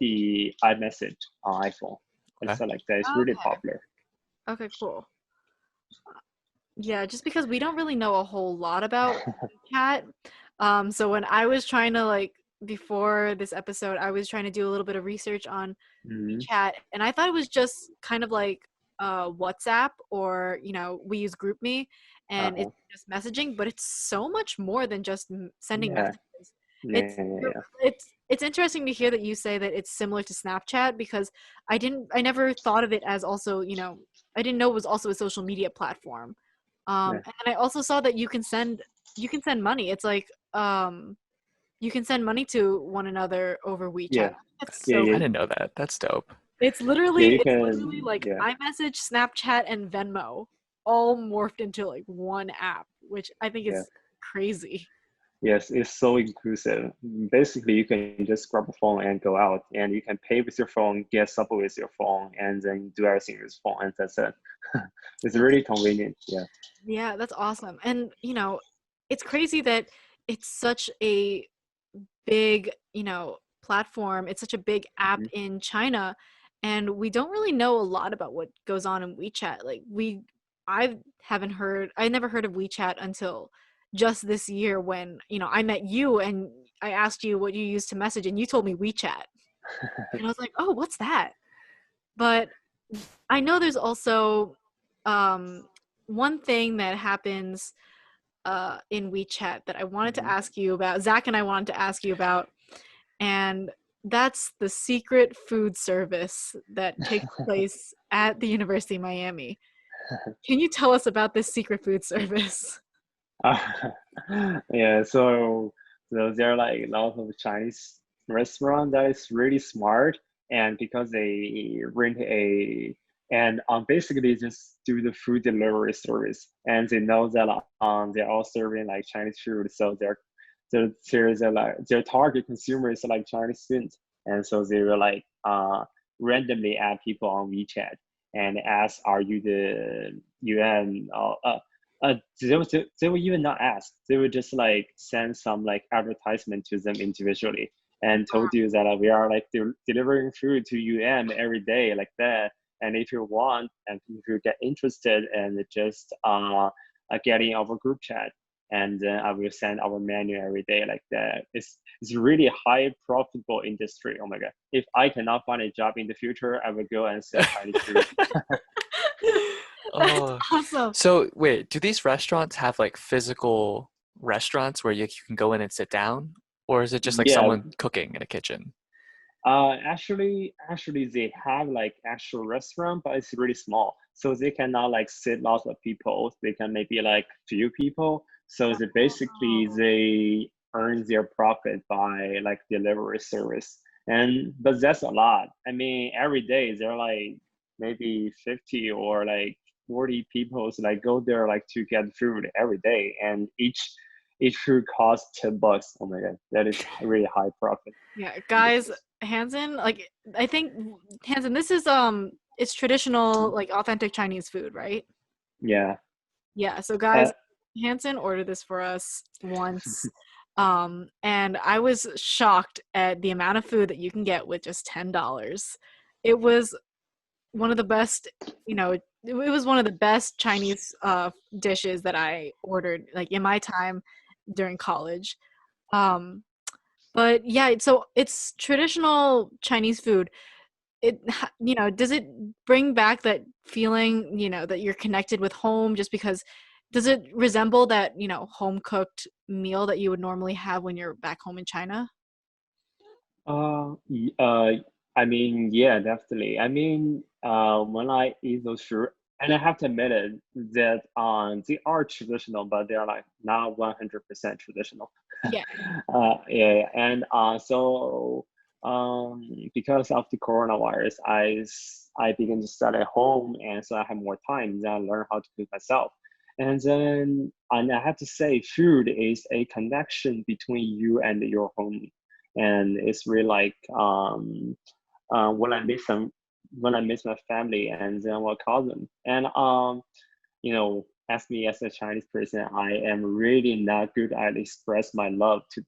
the iMessage on iPhone. It's Okay. like that. It's really Okay. popular. Okay, cool. Yeah, just because we don't really know a whole lot about WeChat. So when I was trying to like before this episode, I was trying to do a little bit of research on Hmm. WeChat, and I thought it was just kind of like WhatsApp, or we use GroupMe, and Uh-huh. it's just messaging, but it's so much more than just sending Yeah. messages. Yeah. It's Yeah. it's interesting to hear that you say that it's similar to Snapchat, because I never thought of it as also, I didn't know it was also a social media platform. Yeah. And I also saw that you can send money. It's like you can send money to one another over WeChat. Yeah. That's Yeah. so I Yeah. didn't know that. That's dope. Yeah. You it's literally can. like Yeah. iMessage, Snapchat, and Venmo all morphed into like one app, which I think Yeah. is crazy. Yes, it's so inclusive. Basically, you can just grab a phone and go out, and you can pay with your phone, get supper with your phone, and then do everything with your phone, and that's it. It's That's really convenient. Yeah. Yeah, that's awesome. And it's crazy that it's such a big, platform. It's such a big app Hmm. in China, and we don't really know a lot about what goes on in WeChat. I never heard of WeChat until just this year when, I met you and I asked you what you use to message and you told me WeChat. And I was like, "Oh, what's that?" But I know there's also um one thing that happens in WeChat that I wanted to Hmm. ask you about. Zach and I wanted to ask you about, and that's the secret food service that takes place at the University of Miami. Can you tell us about this secret food service? Uh, yeah, so there are like a lot of Chinese restaurant that is really smart, and because they rent a and basically just do the food delivery service, and they know that they're all serving like Chinese food, so there's a like their target consumer is like Chinese students, and so they will like randomly add people on WeChat and ask, are you the UN they will even not ask. They will just like send some like advertisement to them individually and told you that we are like delivering food to UM every day like that. And if you want and if you get interested and just getting our group chat, and then I will send our menu every day like that. It's really high profitable industry. Oh my god! If I cannot find a job in the future, I will go and sell Chinese food. That's Oh, awesome. so wait, do these restaurants have like physical restaurants where you can go in and sit down? Or is it just like Yeah, someone cooking in a kitchen? actually, they have like actual restaurant, but it's really small, so they cannot like sit lots of people. They can maybe like few people. So they basically Oh, they earn their profit by like delivery service, and but that's a lot. I mean, every day there are like maybe 50 or like 40 people like go there like to get food every day, and each food costs $10. Oh my god, that is really high profit yeah, guys, industry. Hanson, like I think Hanson, this is it's traditional like authentic Chinese food, right? Yeah. Yeah, so Uh, guys, Hanson ordered this for us once. And I was shocked at the amount of food that you can get with just $10. It was one of the best, it was one of the best Chinese dishes that I ordered like in my time during college. Um, but yeah, so it's traditional Chinese food. Does it bring back that feeling, that you're connected with home just because does it resemble that, home cooked meal that you would normally have when you're back home in China? Uh, y- uh, I mean, yeah, definitely. I mean, when I eat those food, and I have to admit it that they are traditional, but they're like not 100% traditional. Yeah. Yeah, and because of the coronavirus, I began to study at home, and so I have more time. Then I learn how to cook myself. And I have to say, food is a connection between you and your home, and it's really like when when I miss my family, and then I will call them. And as me as a Chinese person, I am really not good at express my love to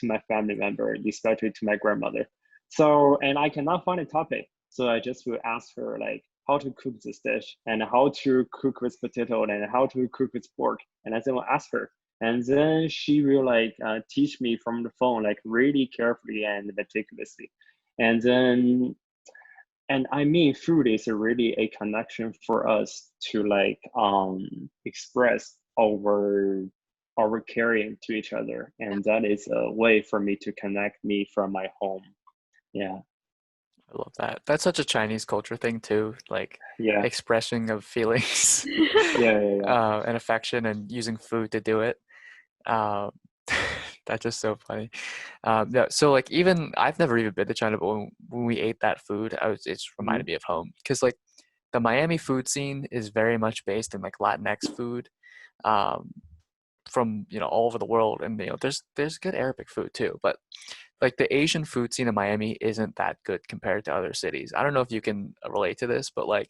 my family member, especially to my grandmother. So, and I cannot find a topic, so I just will ask her like how to cook this dish and how to cook with potato and how to cook with pork, and I then will ask her, and then she will like teach me from the phone like really carefully and meticulously, and then and I mean food is really a connection for us to like express our caring to each other, and that is a way for me to connect me from my home. Yeah. I love that. That's such a Chinese culture thing too, like Yeah. expressing of feelings Yeah. Yeah. Yeah. and affection and using food to do it. Um, that's just so funny. Yeah, so like even I've never even been to China, but when we ate that food, it's reminded Mhm. me of home because like the Miami food scene is very much based in like Latinx food. Um, from all over the world, and there's good Arabic food too, but like the Asian food scene in Miami isn't that good compared to other cities. I don't know if you can relate to this, but like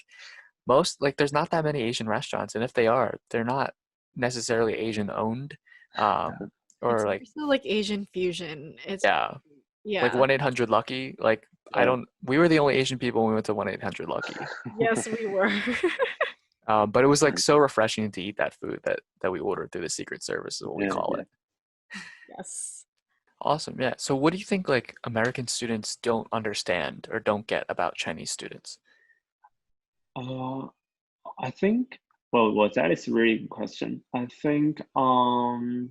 most like there's not that many Asian restaurants, and if they are, they're not necessarily Asian owned, It's or more like so like Asian fusion. It's yeah, like yeah. 1-800 Lucky. Like I Yeah. don't. We were the only Asian people when we went to 1-800 Lucky. Yes, we were. But it was like so refreshing to eat that food that we ordered through the Secret Service is what we Yeah. call Yeah. it. Yes. Awesome. Yeah. So what do you think like American students don't understand or don't get about Chinese students? Uh, I think. Well, that is a really good question. I think. I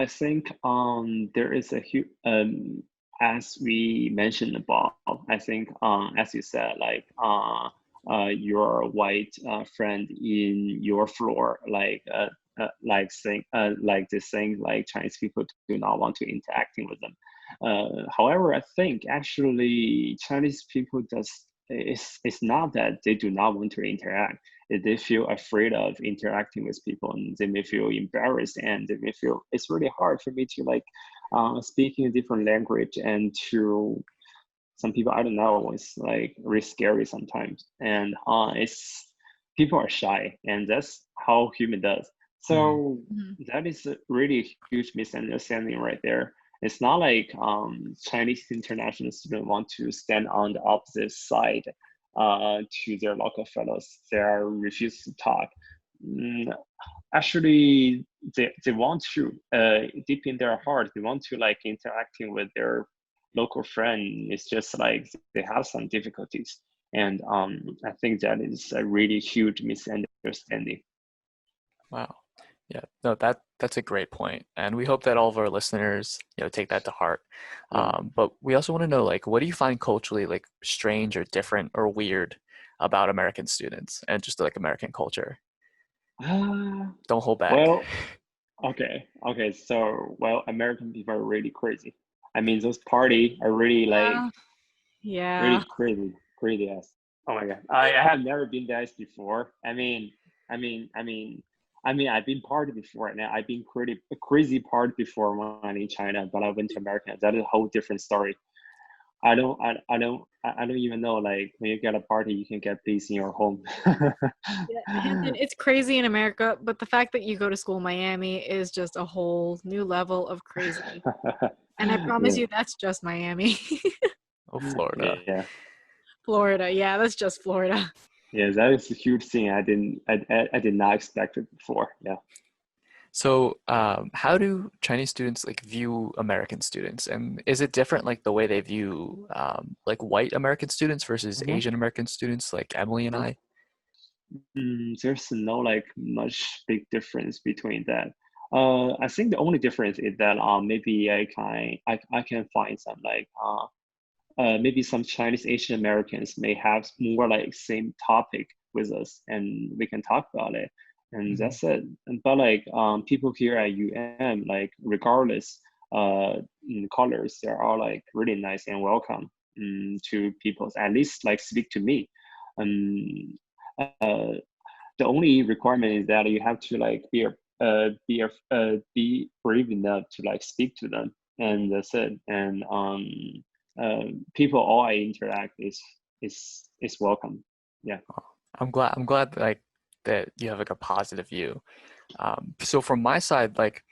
think there is a huge as we mentioned above. I think as you said, like your white friend in your floor, like saying like this thing like Chinese people do not want to interacting with them. However, I think actually Chinese people does it's not that they do not want to interact, they feel afraid of interacting with people, and they may feel embarrassed, and they may feel it's really hard for me to like speaking a different language, and to some people I don't know, it's like really scary sometimes, and it's people are shy, and that's how human does. Mhm. So Mhm. that is a really huge misunderstanding right there. It's not like Chinese international students want to stand on the opposite side to their local fellows. They are refused to talk. Mm, Actually, they want to deep in their heart, they want to like interacting with their local friend. It's just like they have some difficulties, and I think that is a really huge misunderstanding. Wow. Yeah. No, that's a great point. And we hope that all of our listeners, take that to heart. Yeah. But we also want to know like what do you find culturally like strange or different or weird about American students and just like American culture? Uh, Don't hold back. well, okay. So, well, American people are really crazy. I mean, those party are really like Yeah. Yeah. really crazy ass. Oh my god, I have never been there before. I mean, I mean, I've been party before, and I've been crazy party before when I'm in China, but I went to America. That is a whole different story. I don't even know like when you get a party, you can get peace in your home. Yeah, Hanson, it's crazy in America, but the fact that you go to school in Miami is just a whole new level of crazy. And I promise Yeah, you, that's just Miami. Oh, Florida. yeah. Florida. Yeah, that's just Florida. Yeah, that is a huge thing. I did not expect it before. Yeah. So, how do Chinese students like view American students, and is it different like the way they view like white American students versus Mhm. Asian American students, like Emily and I? There's no like much big difference between that. I think the only difference is that maybe I can find some like maybe some Chinese Asian Americans may have more like same topic with us, and we can talk about it, and Mhm. that's it. But like people here at UM, like regardless in colors, they're all like really nice and welcome to people. At least like speak to me. Um, uh, the only requirement is that you have to like be brave enough to like speak to them, and that's it. And people all I interact is welcome. Yeah. I'm glad like that you have like a positive view. So from my side, like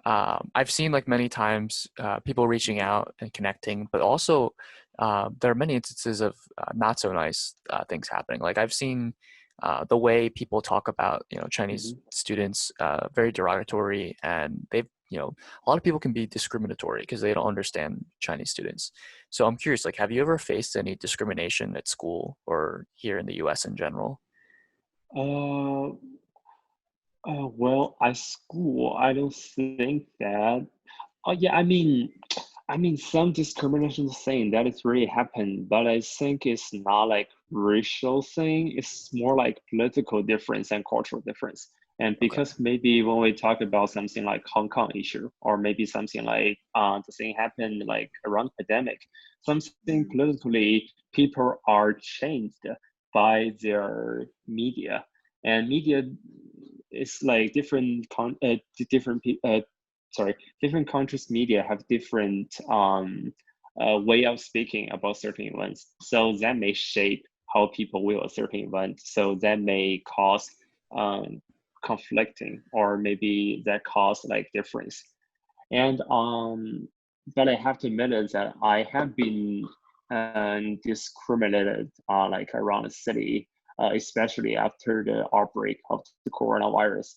I've seen like many times people reaching out and connecting, but also there are many instances of not so nice things happening. Like I've seen the way people talk about Chinese Hmm. students very derogatory, and a lot of people can be discriminatory because they don't understand Chinese students. So I'm curious, like, have you ever faced any discrimination at school or here in the U.S. in general? Uh, well, at school, I don't think that. Oh yeah, I mean, some discrimination thing that is really happened, but I think it's not like racial thing. It's more like political difference and cultural difference. And Okay. because maybe when we talk about something like Hong Kong issue, or maybe something like the thing happened like around pandemic, something Mhm. politically, people are changed by their media, and media is like sorry, different countries' media have different way of speaking about certain events. So that may shape how people will a certain event. So that may cause um, conflicting, or maybe that cause like difference. And but I have to admit is that I have been discriminated like around the city, especially after the outbreak of the coronavirus.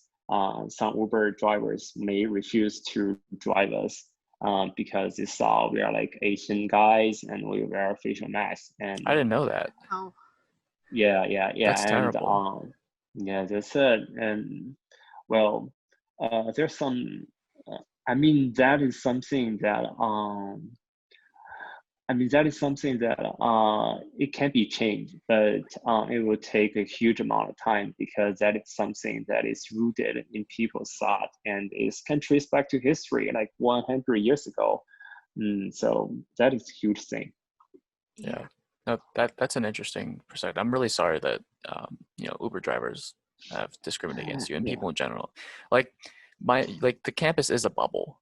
Some Uber drivers may refuse to drive us because they saw we are like Asian guys and we wear facial masks. I And didn't know that. Oh, yeah, That's and terrible. yeah, that's it. And well, there's some. Uh, I mean, that is something that that is something that it can be changed, but it will take a huge amount of time, because that is something that is rooted in people's thought and is can trace back to history like 100 years ago. So that is a huge thing. Yeah. yeah. No, that's an interesting perspective. I'm really sorry that Uber drivers have discriminated against you and Yeah, people in general. Like the campus is a bubble.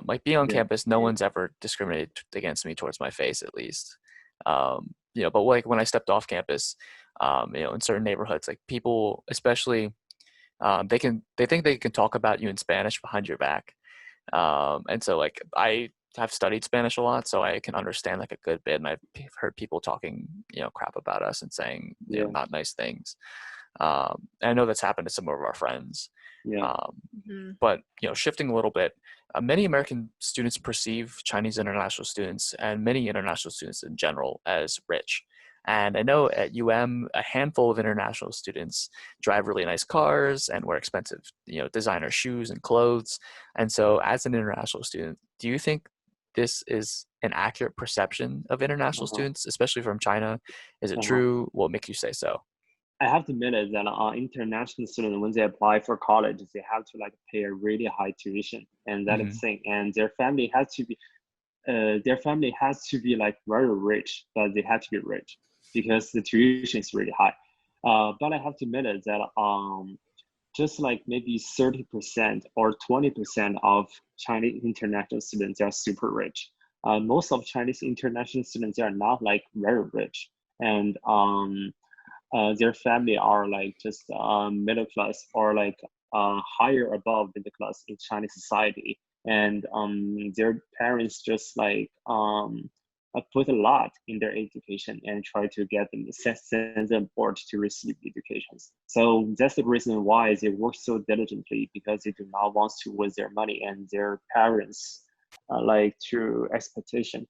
Like being on yeah, campus, no one's ever discriminated against me towards my face, at least. But like when I stepped off campus, in certain neighborhoods, like people, especially, they think they can talk about you in Spanish behind your back. And so like I have studied Spanish a lot, so I can understand like a good bit, and I've heard people talking, crap about us and saying, yeah, not nice things. And I know that's happened to some of our friends. yeah. Um, Mhm. but shifting a little bit, many American students perceive Chinese international students and many international students in general as rich. And I know at UM, a handful of international students drive really nice cars and wear expensive, designer shoes and clothes. And so, as an international student, do you think this is an accurate perception of international Uh-huh. students, especially from China? Is it Uh-huh. true? What makes you say so? I have to admit it that international students, when they apply for college, they have to like pay a really high tuition, and that is the Hmm. thing. And their family has to be like very rich, but they have to be rich because the tuition is really high. But I have to admit it that just like maybe 30% or 20% of Chinese international students are super rich. Most of Chinese international students are not like very rich, and their family are like just middle class, or like higher above middle class in Chinese society, and their parents just like put a lot in their education and try to get them send them board to receive educations. So that's the reason why they work so diligently, because they do not want to waste their money and their parents like to expectation,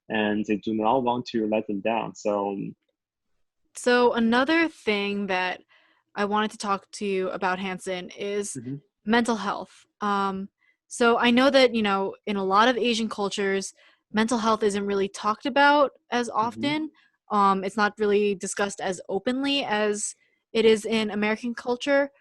and they do not want to let them down. So another thing that I wanted to talk to you about, Hanson, is Mhm, mental health. So I know that, in a lot of Asian cultures, mental health isn't really talked about as mhm, often. It's not really discussed as openly as it is in American culture.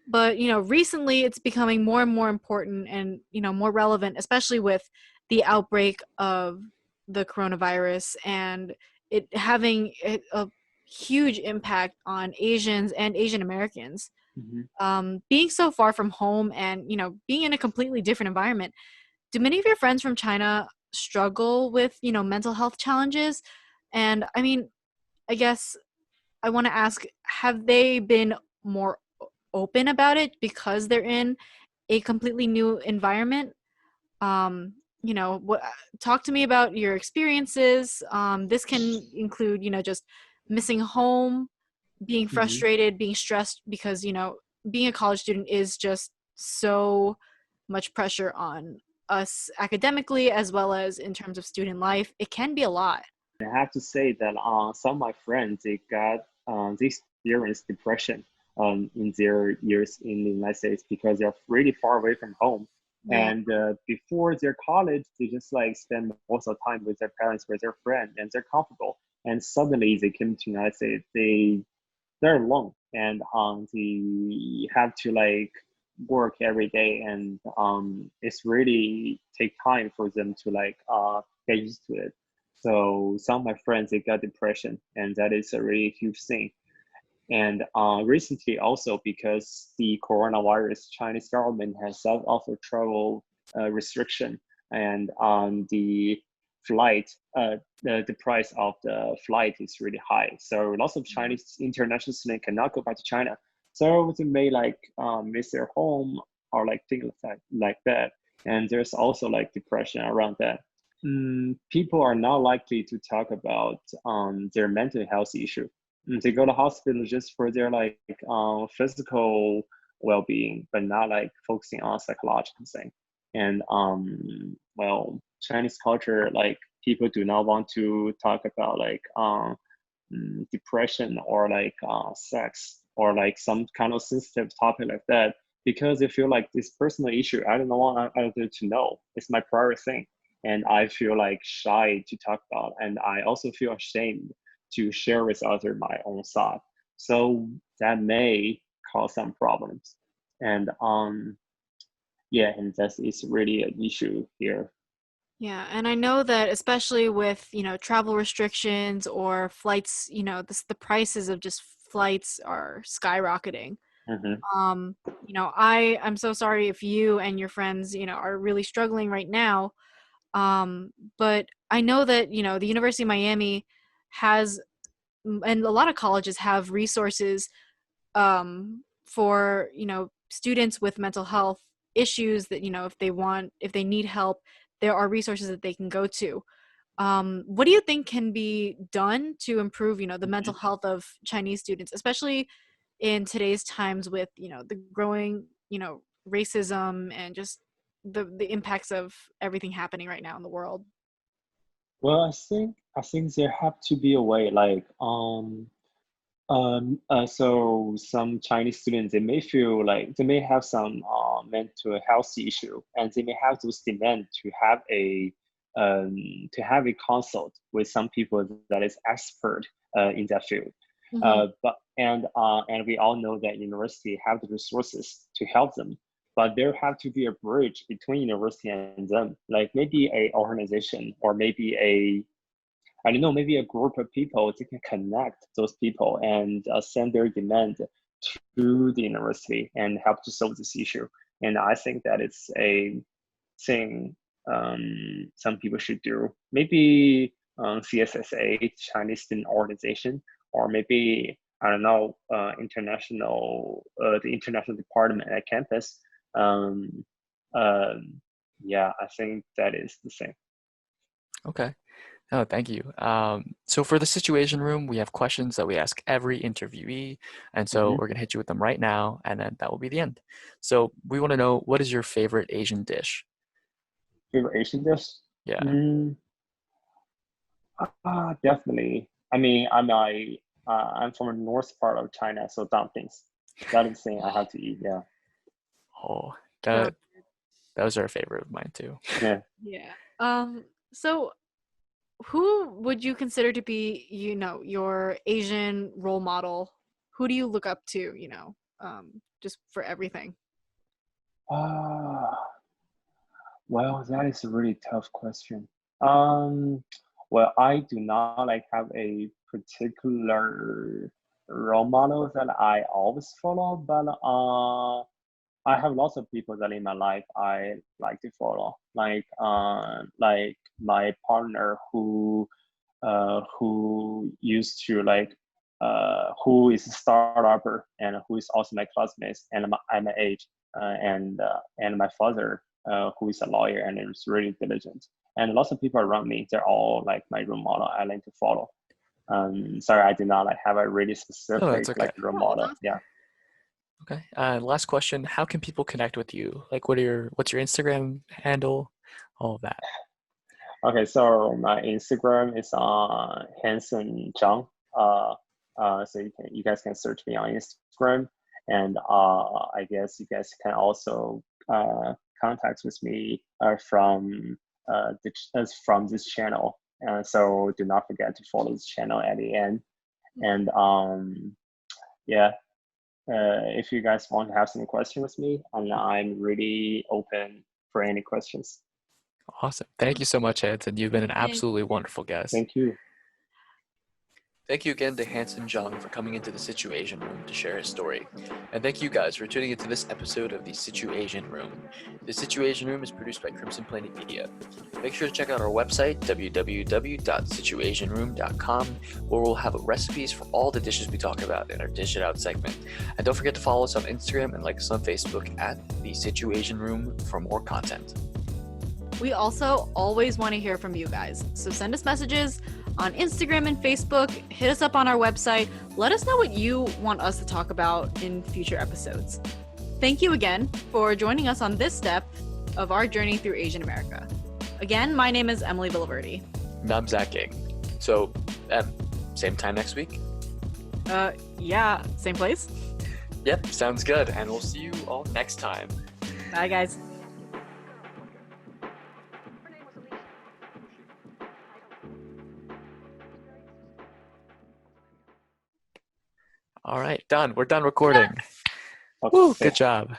But, recently it's becoming more and more important and, more relevant, especially with the outbreak of the coronavirus and it having a huge impact on Asians and Asian Americans. mhm. Being so far from home and, being in a completely different environment, do many of your friends from China struggle with, mental health challenges? And I mean, I guess I want to ask, have they been more open about it because they're in a completely new environment? What talk to me about your experiences. This can include, just missing home, being Mhm. frustrated, being stressed because, being a college student is just so much pressure on us academically as well as in terms of student life. It can be a lot. I have to say that some of my friends they experienced depression in their years in the United States because they're really far away from home. Yeah. And before their college, they just like spend most of the time with their parents, with their friends, and they're comfortable. And suddenly they came to the United States, they're alone, and they have to like work every day, and it's really take time for them to like get used to it. So some of my friends they got depression, and that is a really huge thing. And recently also because the coronavirus, Chinese government has also travel restriction, and the flight, the price of the flight is really high. So lots of Chinese international students cannot go back to China. So they may like miss their home or like things like that. And there's also like depression around that. People are not likely to talk about their mental health issue. They go to hospital just for their like physical well-being, but not like focusing on psychological thing. And well, Chinese culture, like people do not want to talk about like depression or like sex or like some kind of sensitive topic like that, because they feel like this personal issue I don't want other to know. It's my private thing, and I feel like shy to talk about, and I also feel ashamed to share with other my own thought. So that may cause some problems. And yeah, and that is really an issue here. Yeah, and I know that especially with, travel restrictions or flights, the prices of just flights are skyrocketing. Mm-hmm. I'm so sorry if you and your friends, are really struggling right now. But I know that, the University of Miami has, and a lot of colleges have resources for, students with mental health issues that, if they need help, there are resources that they can go to. What do you think can be done to improve, the mental health of Chinese students, especially in today's times with, the growing, racism and just the impacts of everything happening right now in the world? Well, I think there have to be a way like so some Chinese students, they may feel like they may have some mental health issue, and they may have those demand um, to have a consult with some people that is expert in that field. Hmm. And we all know that university have the resources to help them, but there have to be a bridge between university and them, like maybe a organization or maybe I don't know, maybe a group of people that can connect those people and send their demand to the university and help to solve this issue. And I think that it's a thing some people should do. Maybe CSSA, Chinese Student Organization, or maybe I don't know, the international department at campus. Um, um, yeah, I think that is the same. Okay. Oh, thank you. So for the Situation Room, we have questions that we ask every interviewee. And so we're going to hit you with them right now, and then that will be the end. So we want to know, what is your favorite Asian dish? Favorite Asian dish? Yeah. Definitely. I mean, I'm from the north part of China, so dumplings. That is the thing I have to eat. Yeah. Oh, Oh, those are a favorite of mine too. Yeah. yeah. So who would you consider to be, your Asian role model? Who do you look up to, just for everything? Ah, well, that is a really tough question. Um, well, I do not like have a particular role model that I always follow, but I have lots of people that in my life I like to follow, like my partner who used to who is a startupper and who is also my classmates and my age, and my father, who is a lawyer and is really diligent. And lots of people around me, they're all like my role model. I like to follow. Sorry, I do not like have a really No, that's specific okay. like role Oh, model. that's Yeah. Okay. Last question, how can people connect with you? Like, what's your Instagram handle? All of that. Okay, so my Instagram is on Hanson Zhang. So you guys can search me on Instagram, and I guess you guys can also contact with me from this channel. So do not forget to follow this channel at the end. And yeah, if you guys want to have some questions with me, and I'm really open for any questions. Awesome. Thank you so much, Hanson. You've been an Thank absolutely wonderful guest. Thank you. Thank you again to Hanson Zhang for coming into the SItuAsian Room to share his story. And thank you guys for tuning into this episode of the SItuAsian Room. The SItuAsian Room is produced by Crimson Planet Media. Make sure to check out our website, www.situasianroom.com, where we'll have recipes for all the dishes we talk about in our Dish It Out segment. And don't forget to follow us on Instagram and like us on Facebook at the SItuAsian Room for more content. We also always want to hear from you guys. So send us messages on Instagram and Facebook. Hit us up on our website. Let us know what you want us to talk about in future episodes. Thank you again for joining us on this step of our journey through Asian America. Again, my name is Emilie Villaverde. And I'm Zach. So, same time next week? Yeah, same place. Yep, sounds good. And we'll see you all next time. Bye, guys. All right, done. We're done recording. Okay. Woo, good job.